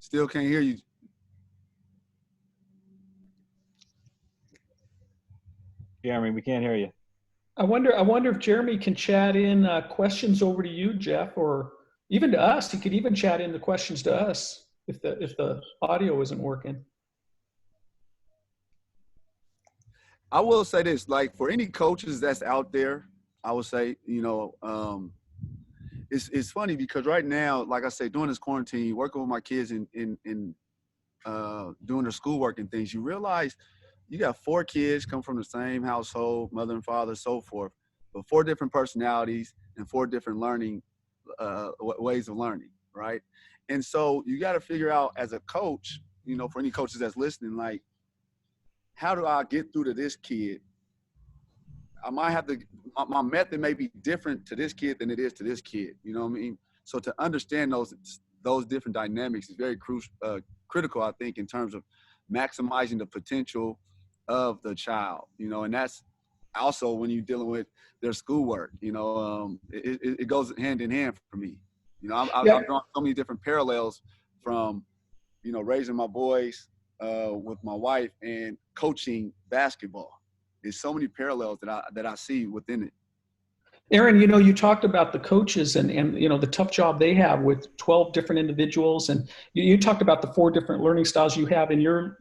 Still can't hear you. Jeremy, we can't hear you. I wonder if Jeremy can chat in questions over to you, Jeff, or even to us. He could even chat in the questions to us if the audio isn't working. I will say this, like, for any coaches that's out there, I would say, you know, it's funny because right now, like I say, during this quarantine, working with my kids in doing their schoolwork and things, you realize you got 4 kids come from the same household, mother and father, so forth, but 4 different personalities and 4 different learning ways of learning, right? And so you got to figure out as a coach, you know, for any coaches that's listening, like, how do I get through to this kid? I might have to, my method may be different to this kid than it is to this kid. You know what I mean? So to understand those different dynamics is very critical, I think, in terms of maximizing the potential of the child, you know, and that's also when you're dealing with their schoolwork, you know, it goes hand in hand for me. You know, I've drawn so many different parallels from, you know, raising my boys with my wife and coaching basketball. There's so many parallels that I see within it. Aaron, you know, you talked about the coaches and you know, the tough job they have with 12 different individuals, and you talked about the 4 different learning styles you have in your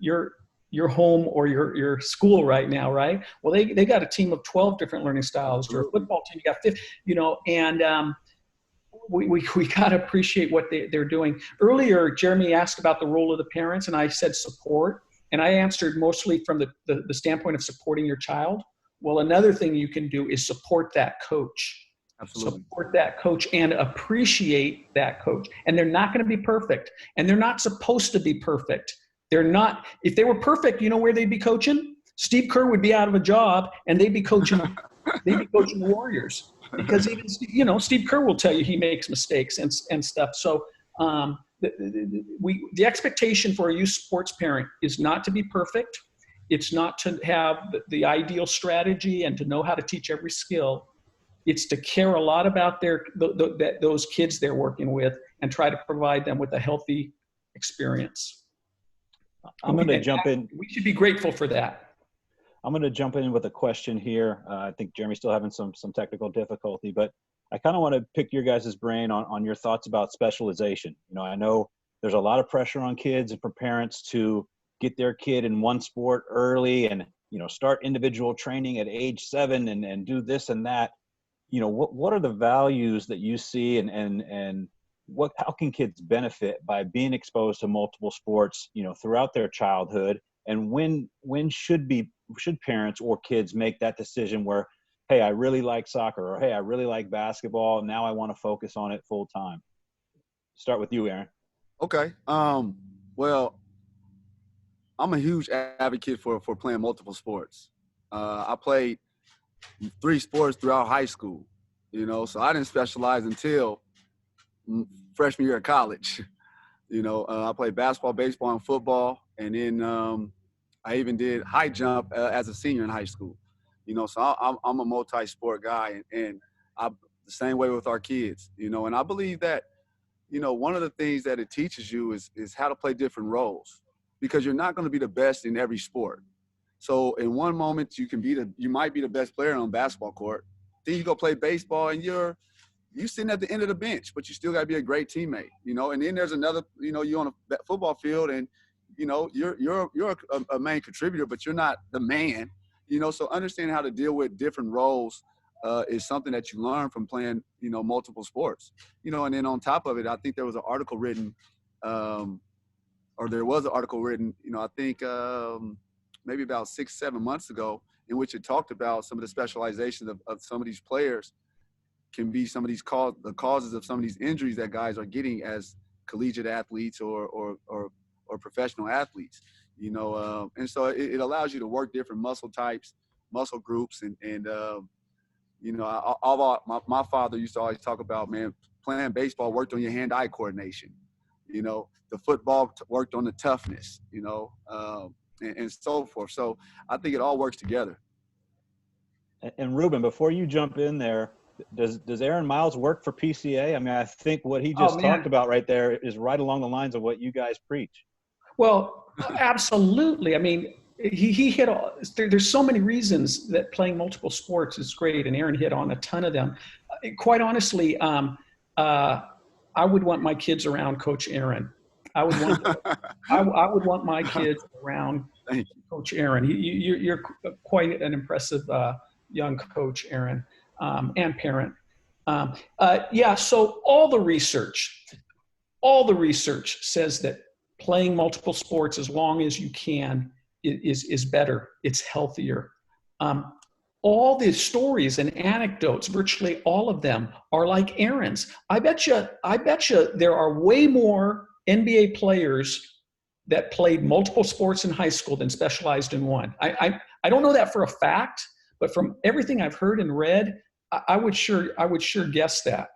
home or your school right now, right? Well, they got a team of 12 different learning styles. Your football team, you got 50, you know, and we got to appreciate what they're doing. Earlier, Jeremy asked about the role of the parents, and I said support, and I answered mostly from the standpoint of supporting your child. Well, another thing you can do is support that coach. Absolutely. Support that coach and appreciate that coach. And they're not going to be perfect, and they're not supposed to be perfect. They're not. If they were perfect, you know where they'd be coaching? Steve Kerr would be out of a job, and they'd be coaching. They'd be coaching the Warriors, because even, you know, Steve Kerr will tell you he makes mistakes and stuff. So the expectation for a youth sports parent is not to be perfect. It's not to have the ideal strategy and to know how to teach every skill. It's to care a lot about those kids they're working with and try to provide them with a healthy experience. I'm going to jump in. We should be grateful for that. I'm going to jump in with a question here. I think Jeremy's still having some technical difficulty, but I kind of want to pick your guys' brain on your thoughts about specialization. You know, I know there's a lot of pressure on kids and for parents to get their kid in one sport early and, you know, start individual training at age 7 and do this and that. You know, what are the values that you see and how can kids benefit by being exposed to multiple sports, you know, throughout their childhood? And when should parents or kids make that decision where, hey, I really like soccer, or hey, I really like basketball, now I want to focus on it full time? start with you, Aaron. Okay. Well, I'm a huge advocate for playing multiple sports. I played 3 sports throughout high school, so I didn't specialize until freshman year of college. I played basketball, baseball, and football, and then I even did high jump as a senior in high school. So I'm a multi-sport guy, and I'm the same way with our kids. And I believe that, one of the things that it teaches you is how to play different roles, because you're not going to be the best in every sport. So in one moment you might be the best player on the basketball court. Then you go play baseball and you're sitting at the end of the bench, but you still got to be a great teammate, And then there's another, you're on a football field and, you're a main contributor, but you're not the man, So understanding how to deal with different roles is something that you learn from playing, multiple sports, And then on top of it, I think there was an article written, I think maybe about 6-7 months ago, in which it talked about some of the specializations of some of these players can be some of these the causes of some of these injuries that guys are getting as collegiate athletes or professional athletes, and so it allows you to work different muscle types, muscle groups, and my father used to always talk about, man, playing baseball worked on your hand-eye coordination, the football worked on the toughness, and so forth. So I think it all works together. And Ruben, before you jump in there, does Aaron Miles work for PCA? I mean, I think what he just talked about right there is right along the lines of what you guys preach. Well, absolutely. I mean, he hit all, there's so many reasons that playing multiple sports is great, and Aaron hit on a ton of them. Quite honestly, I would want my kids around Coach Aaron. I would want my kids around Coach Aaron. You're quite an impressive young coach, Aaron, and parent. So all the research says that playing multiple sports as long as you can is better. It's healthier. All the stories and anecdotes, virtually all of them, are like Aaron's. I bet you there are way more NBA players that played multiple sports in high school than specialized in one. I don't know that for a fact, but from everything I've heard and read, I would sure guess that.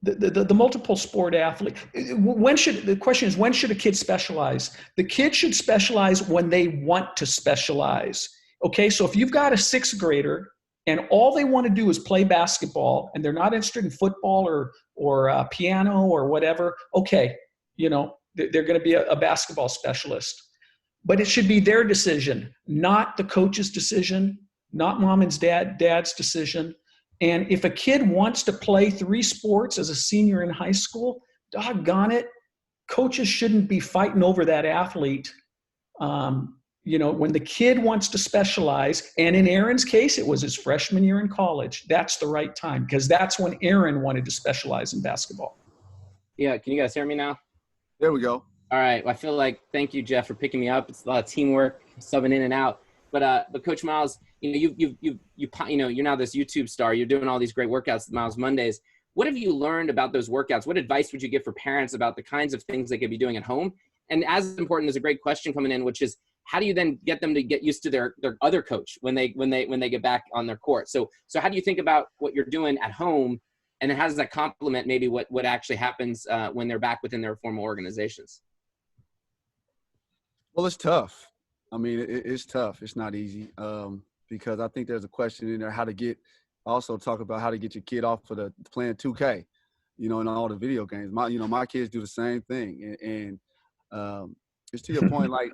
The multiple sport athlete, the question is, when should a kid specialize? The kid should specialize when they want to specialize. Okay, so if you've got a 6th grader and all they want to do is play basketball and they're not interested in football or piano or whatever, okay, they're going to be a basketball specialist. But it should be their decision, not the coach's decision, not mom and dad's decision. And if a kid wants to play 3 sports as a senior in high school, doggone it, coaches shouldn't be fighting over that athlete. When the kid wants to specialize, and in Aaron's case, it was his freshman year in college, that's the right time, because that's when Aaron wanted to specialize in basketball. Yeah, can you guys hear me now? There we go. All right. Well, I feel like, thank you, Jeff, for picking me up. It's a lot of teamwork, subbing in and out. But Coach Miles, you're now this YouTube star. You're doing all these great workouts, Miles Mondays. What have you learned about those workouts? What advice would you give for parents about the kinds of things they could be doing at home? And as important, there's a great question coming in, which is, how do you then get them to get used to their other coach when they get back on their court? So how do you think about what you're doing at home, and how does that complement maybe what actually happens when they're back within their formal organizations? Well, it's tough. I mean, it's tough. It's not easy because I think there's a question in there talk about how to get your kid off of playing 2K, and all the video games. My kids do the same thing, and it's to your point, like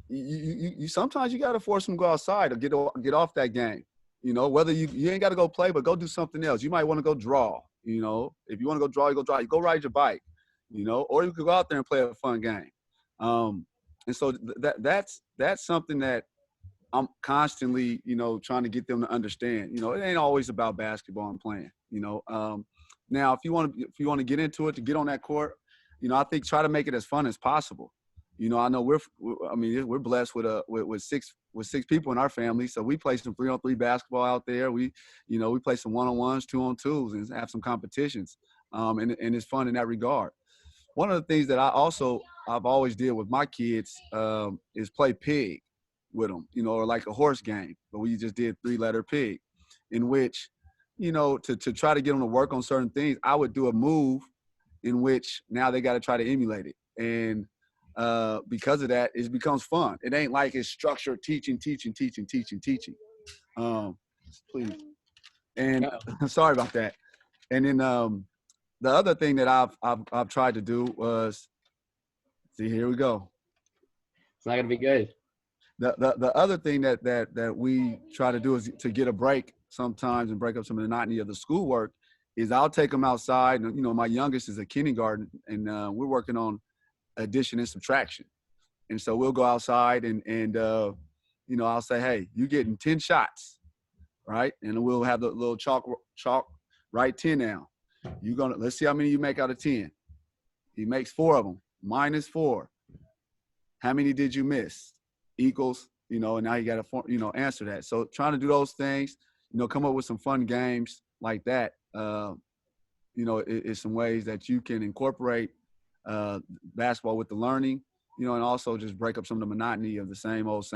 you sometimes you got to force them to go outside or get off that game. Whether you ain't got to go play, but go do something else. You might want to go draw. If you want to go draw, you go draw. You go ride your bike. Or you could go out there and play a fun game. And so that's something that I'm constantly, trying to get them to understand. It ain't always about basketball and playing. Now, if you want to get into it, to get on that court, I think try to make it as fun as possible. I know we're blessed with six people in our family. So we play some 3-on-3 basketball out there. We play some 1-on-1s, 2-on-2s, and have some competitions. And it's fun in that regard. One of the things that I've always did with my kids is play pig with them, or like a horse game, but we just did 3-letter pig, in which, to try to get them to work on certain things, I would do a move in which now they got to try to emulate it. And because of that, it becomes fun. It ain't like it's structured teaching. Please. And sorry about that. And then the other thing that I've tried to do was, see, here we go. It's not gonna be good. The other thing that we try to do is to get a break sometimes and break up some of the monotony of the schoolwork is I'll take them outside. And, my youngest is a kindergarten, and we're working on addition and subtraction. And so we'll go outside and I'll say, hey, you're getting 10 shots, right? And we'll have the little chalk, write 10 down. Let's see how many you make out of 10. He makes 4 of them, minus 4. How many did you miss? Equals, and now you got to, answer that. So trying to do those things, come up with some fun games like that, is some ways that you can incorporate basketball with the learning, and also just break up some of the monotony of the same old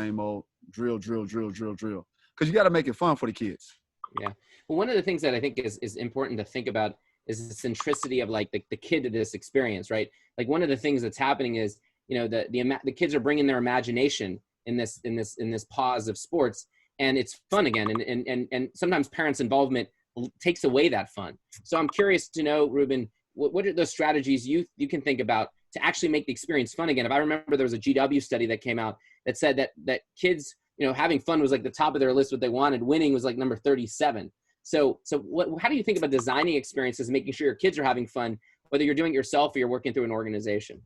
drill. Because you got to make it fun for the kids. Yeah. Well, one of the things that I think is important to think about is the centricity of like the kid to this experience, right? Like one of the things that's happening is, the kids are bringing their imagination in this pause of sports, and it's fun again. And sometimes parents' involvement takes away that fun. So I'm curious to know, Ruben, what are those strategies you can think about to actually make the experience fun again? If I remember, there was a GW study that came out that said that kids, having fun was like the top of their list. What they wanted, winning was like number 37. So how do you think about designing experiences, making sure your kids are having fun, whether you're doing it yourself or you're working through an organization?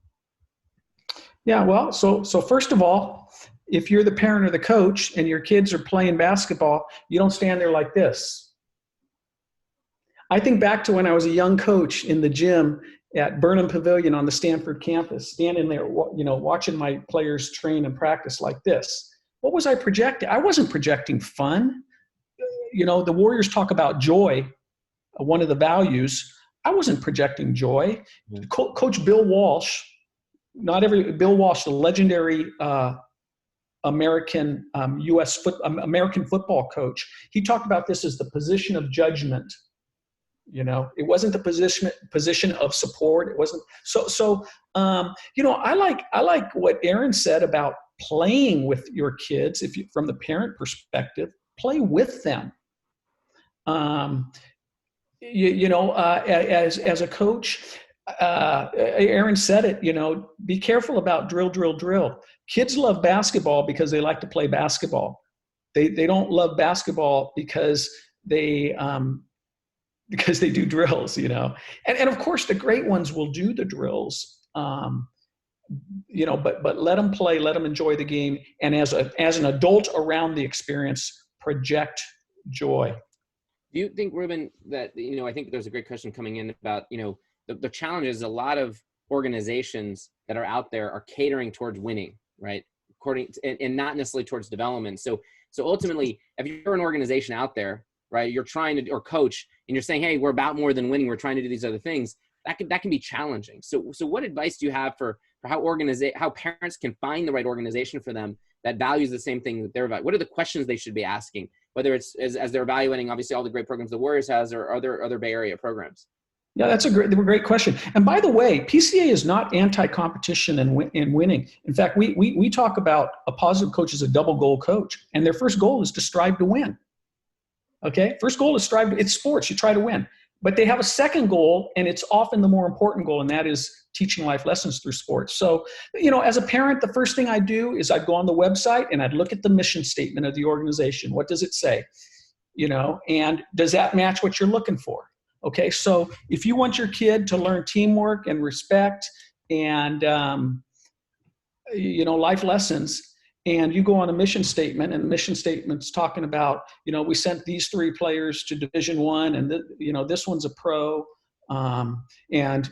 Yeah, well, so first of all, if you're the parent or the coach and your kids are playing basketball, you don't stand there like this. I think back to when I was a young coach in the gym at Burnham Pavilion on the Stanford campus, standing there, watching my players train and practice like this. What was I projecting? I wasn't projecting fun. The Warriors talk about joy, one of the values. I wasn't projecting joy. Coach Bill Walsh, Bill Walsh, the legendary American American football coach, he talked about this as the position of judgment. It wasn't the position of support. It wasn't. I like what Aaron said about playing with your kids. From the parent perspective, play with them. As a coach, Aaron said it, be careful about drill. Kids love basketball because they like to play basketball. They don't love basketball because they do drills, and of course the great ones will do the drills, but let them play, let them enjoy the game. And as an adult around the experience, project joy. Do you think, Ruben, that, I think there's a great question coming in about, the challenge is a lot of organizations that are out there are catering towards winning, right? And not necessarily towards development. So ultimately, if you're an organization out there, right, you're trying to, or coach, and you're saying, hey, we're about more than winning, we're trying to do these other things, that can be challenging. So what advice do you have for how parents can find the right organization for them that values the same thing that they're about? What are the questions they should be asking, whether it's as they're evaluating, obviously, all the great programs the Warriors has or other Bay Area programs? Yeah, that's a great question. And by the way, PCA is not anti-competition and winning. In fact, we talk about a positive coach as a double goal coach, and their first goal is to strive to win. Okay, first goal is it's sports, you try to win. But they have a second goal, and it's often the more important goal, and that is teaching life lessons through sports. So, as a parent, the first thing I do is I'd go on the website and I'd look at the mission statement of the organization. What does it say? And does that match what you're looking for? Okay, so if you want your kid to learn teamwork and respect and, life lessons, and you go on a mission statement, and the mission statement's talking about, we sent these 3 players to Division I, and this one's a pro. And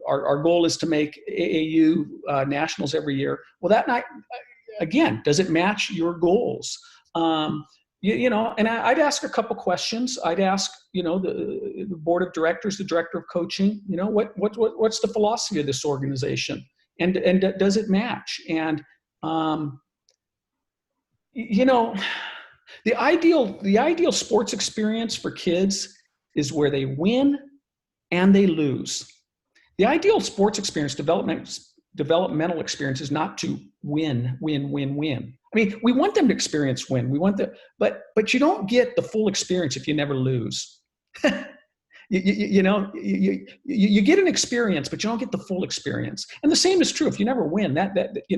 our goal is to make AAU nationals every year. Well, that night, again, does it match your goals? And I'd ask a couple questions. I'd ask, the board of directors, the director of coaching, what's the philosophy of this organization, and does it match? And the ideal sports experience for kids is where they win and they lose. The ideal sports experience, developmental experience, is not to win. I mean, we want them to experience win. But you don't get the full experience if you never lose. you get an experience, but you don't get the full experience. And the same is true if you never win. You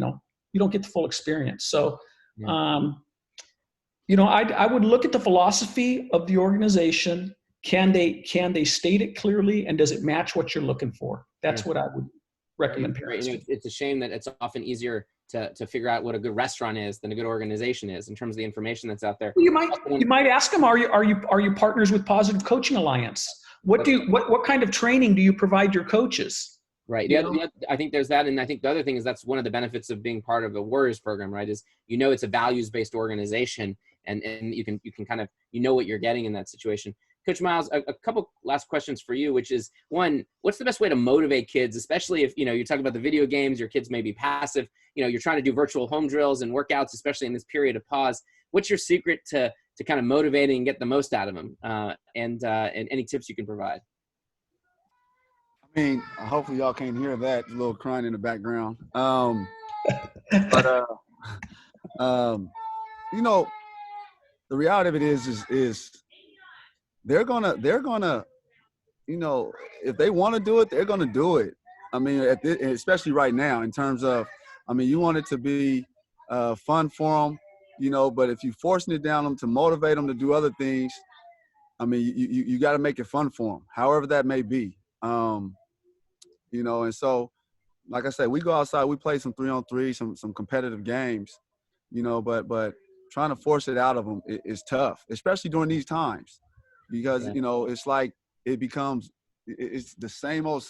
don't get the full experience. So, I would look at the philosophy of the organization. Can they state it clearly, and does it match what you're looking for? That's what I would recommend parents. It's a shame that it's often easier to figure out what a good restaurant is than a good organization is in terms of the information that's out there. You might ask them, are you partners with Positive Coaching Alliance? What kind of training do you provide your coaches? Right. Yeah, I think there's that. And I think the other thing is that's one of the benefits of being part of the Warriors program, right? Is, it's a values-based organization, and you can kind of, what you're getting in that situation. Coach Miles, a couple last questions for you, which is, one, what's the best way to motivate kids, especially if, you're talking about the video games, your kids may be passive, you're trying to do virtual home drills and workouts, especially in this period of pause. What's your secret to kind of motivating and get the most out of them? And any tips you can provide? I mean, hopefully y'all can't hear that, a little crying in the background. The reality of it is they're gonna, if they want to do it, they're gonna do it. I mean, especially right now, in terms of, you want it to be fun for them, but if you're forcing it down them to motivate them to do other things, you got to make it fun for them, however that may be. And so, like I said, we go outside, we play some 3-on-3, some competitive games, but trying to force it out of them is tough, especially during these times, because, it's like it's the same old.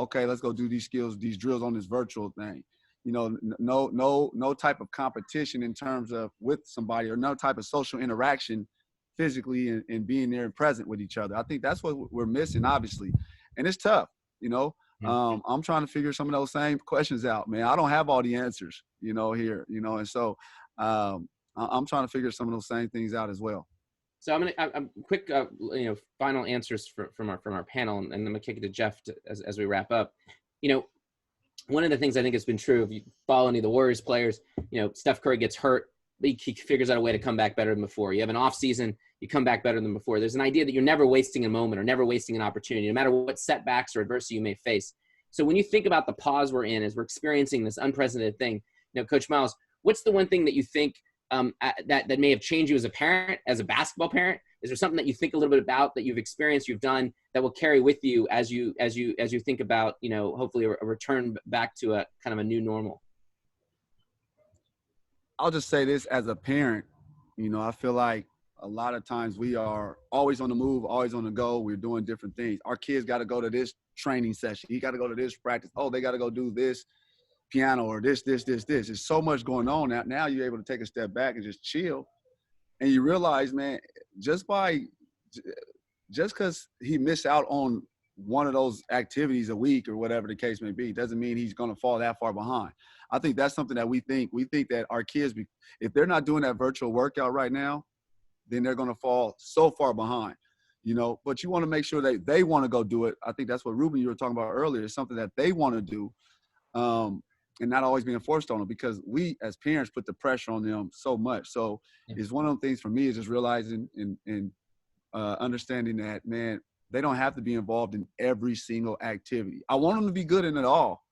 Okay, let's go do these drills on this virtual thing. No type of competition in terms of with somebody, or no type of social interaction physically and being there and present with each other. I think that's what we're missing, obviously. And it's tough, I'm trying to figure some of those same questions out, man. I don't have all the answers, here, and so I'm trying to figure some of those same things out as well. So I'm quick, final answers from our panel, and I'm gonna kick it to Jeff as we wrap up. One of the things I think has been true, if you follow any of the Warriors players, Steph Curry gets hurt, but he figures out a way to come back better than before. You have an off season, you come back better than before. There's an idea that you're never wasting a moment or never wasting an opportunity, no matter what setbacks or adversity you may face. So when you think about the pause we're in as we're experiencing this unprecedented thing, Coach Miles, what's the one thing that you think that may have changed you as a parent, as a basketball parent? Is there something that you think a little bit about that you've experienced, you've done, that will carry with you as you think about, hopefully a return back to a kind of a new normal? I'll just say this as a parent, I feel like a lot of times we are always on the move, always on the go. We're doing different things. Our kids got to go to this training session. He got to go to this practice. Oh, they got to go do this piano or this. There's so much going on now. Now you're able to take a step back and just chill. And you realize, man, just because he missed out on one of those activities a week or whatever the case may be, doesn't mean he's going to fall that far behind. I think that's something that we think that our kids, if they're not doing that virtual workout right now, then they're going to fall so far behind, but you want to make sure that they want to go do it. I think that's what Ruben, you were talking about earlier, is something that they want to do, and not always being forced on them, because we as parents put the pressure on them so much. So it's one of the things for me is just realizing and understanding that, man, they don't have to be involved in every single activity. I want them to be good in it all,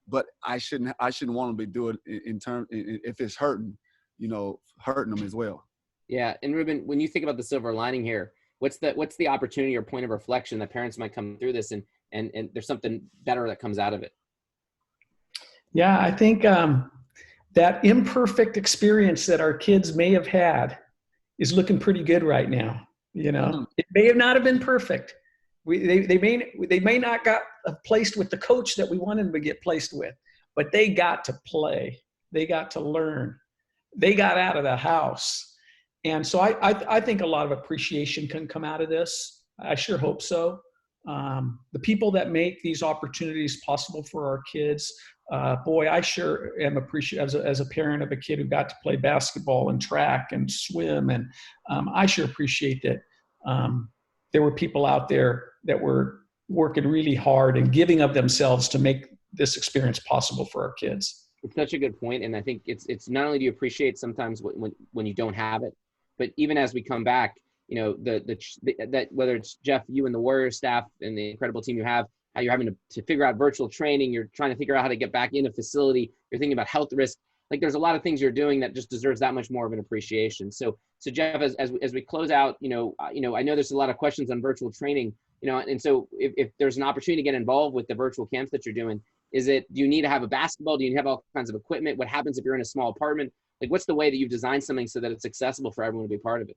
but I shouldn't want them to do it if it's hurting them as well. Yeah. And Ruben, when you think about the silver lining here, what's the opportunity or point of reflection that parents might come through this and there's something better that comes out of it? Yeah, I think that imperfect experience that our kids may have had is looking pretty good right now. It may have not have been perfect, They may not got placed with the coach that we wanted them to get placed with, but they got to play. They got to learn. They got out of the house. And so I think a lot of appreciation can come out of this. I sure hope so. The people that make these opportunities possible for our kids, boy, I sure am appreciative as a parent of a kid who got to play basketball and track and swim. And I sure appreciate that there were people out there that were working really hard and giving of themselves to make this experience possible for our kids. It's such a good point. And I think it's not only do you appreciate sometimes when you don't have it, but even as we come back, you know, that whether it's Jeff, you and the Warrior staff and the incredible team you have, how you're having to figure out virtual training, you're trying to figure out how to get back in a facility, you're thinking about health risk. Like there's a lot of things you're doing that just deserves that much more of an appreciation. So Jeff, as we close out, I know there's a lot of questions on virtual training, and so if there's an opportunity to get involved with the virtual camps that you're doing, do you need to have a basketball? Do you have all kinds of equipment? What happens if you're in a small apartment? Like what's the way that you've designed something so that it's accessible for everyone to be part of it?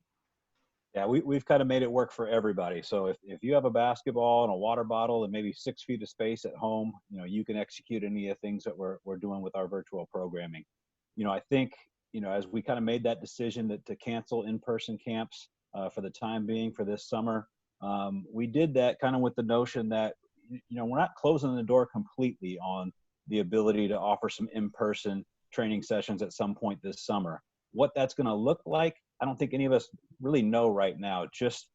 Yeah, we've kind of made it work for everybody. So if you have a basketball and a water bottle and maybe 6 feet of space at home, you can execute any of the things that we're doing with our virtual programming. I think, as we kind of made that decision to cancel in-person camps for the time being for this summer, we did that kind of with the notion that, we're not closing the door completely on the ability to offer some in-person training sessions at some point this summer. What that's going to look like, I don't think any of us really know right now. Just,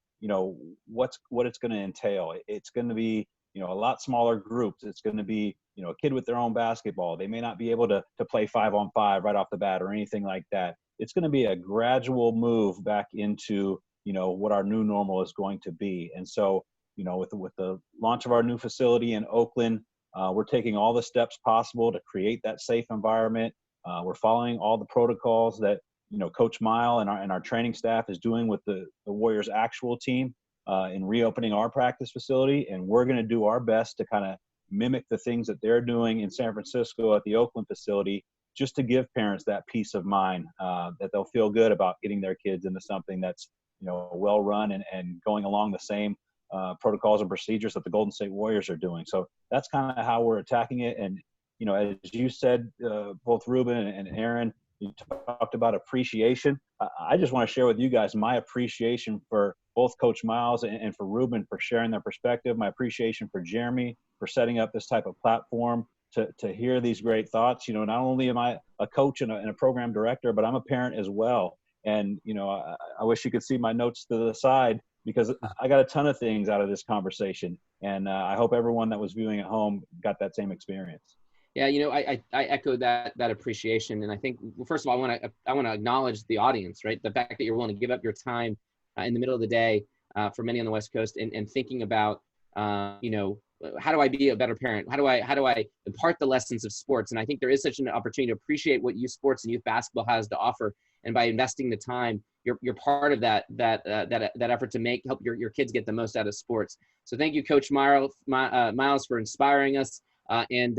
what it's going to entail. It's going to be, a lot smaller groups. It's going to be, a kid with their own basketball. They may not be able to play 5-on-5 right off the bat or anything like that. It's going to be a gradual move back into, what our new normal is going to be. And so, with the launch of our new facility in Oakland, we're taking all the steps possible to create that safe environment. We're following all the protocols that, Coach Mile and our training staff is doing with the Warriors actual team in reopening our practice facility. And we're going to do our best to kind of mimic the things that they're doing in San Francisco at the Oakland facility, just to give parents that peace of mind that they'll feel good about getting their kids into something that's, well run and going along the same protocols and procedures that the Golden State Warriors are doing. So that's kind of how we're attacking it. And, as you said, both Ruben and Aaron, you talked about appreciation. I just want to share with you guys my appreciation for both Coach Miles and for Ruben for sharing their perspective, my appreciation for Jeremy for setting up this type of platform to hear these great thoughts. Not only am I a coach and a program director, but I'm a parent as well. And, I wish you could see my notes to the side because I got a ton of things out of this conversation. And I hope everyone that was viewing at home got that same experience. Yeah, I echo that appreciation, and I think, well, first of all, I want to acknowledge the audience, right? The fact that you're willing to give up your time in the middle of the day for many on the West Coast, and thinking about, how do I be a better parent? How do I impart the lessons of sports? And I think there is such an opportunity to appreciate what youth sports and youth basketball has to offer, and by investing the time, you're part of that effort to help your kids get the most out of sports. So thank you, Coach Miles, for inspiring us. And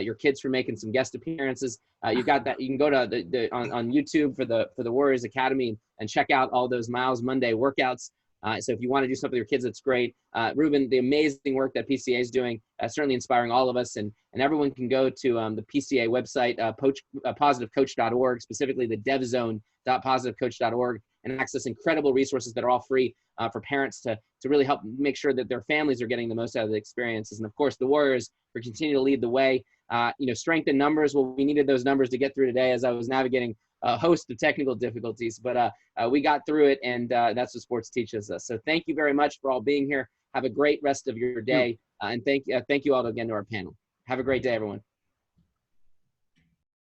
your kids for making some guest appearances. You've got that. You can go to on YouTube for the Warriors Academy and check out all those Miles Monday workouts. So if you want to do something with your kids, that's great. Ruben, the amazing work that PCA is doing, certainly inspiring all of us. And everyone can go to the PCA website, positivecoach.org, specifically the devzone.positivecoach.org, and access incredible resources that are all free for parents to really help make sure that their families are getting the most out of the experiences. And of course, the Warriors for continuing to lead the way. Strength in numbers. Well, we needed those numbers to get through today as I was navigating a host of technical difficulties, but we got through it, and that's what sports teaches us. So thank you very much for all being here. Have a great rest of your day, and thank you all again to our panel. Have a great day, everyone.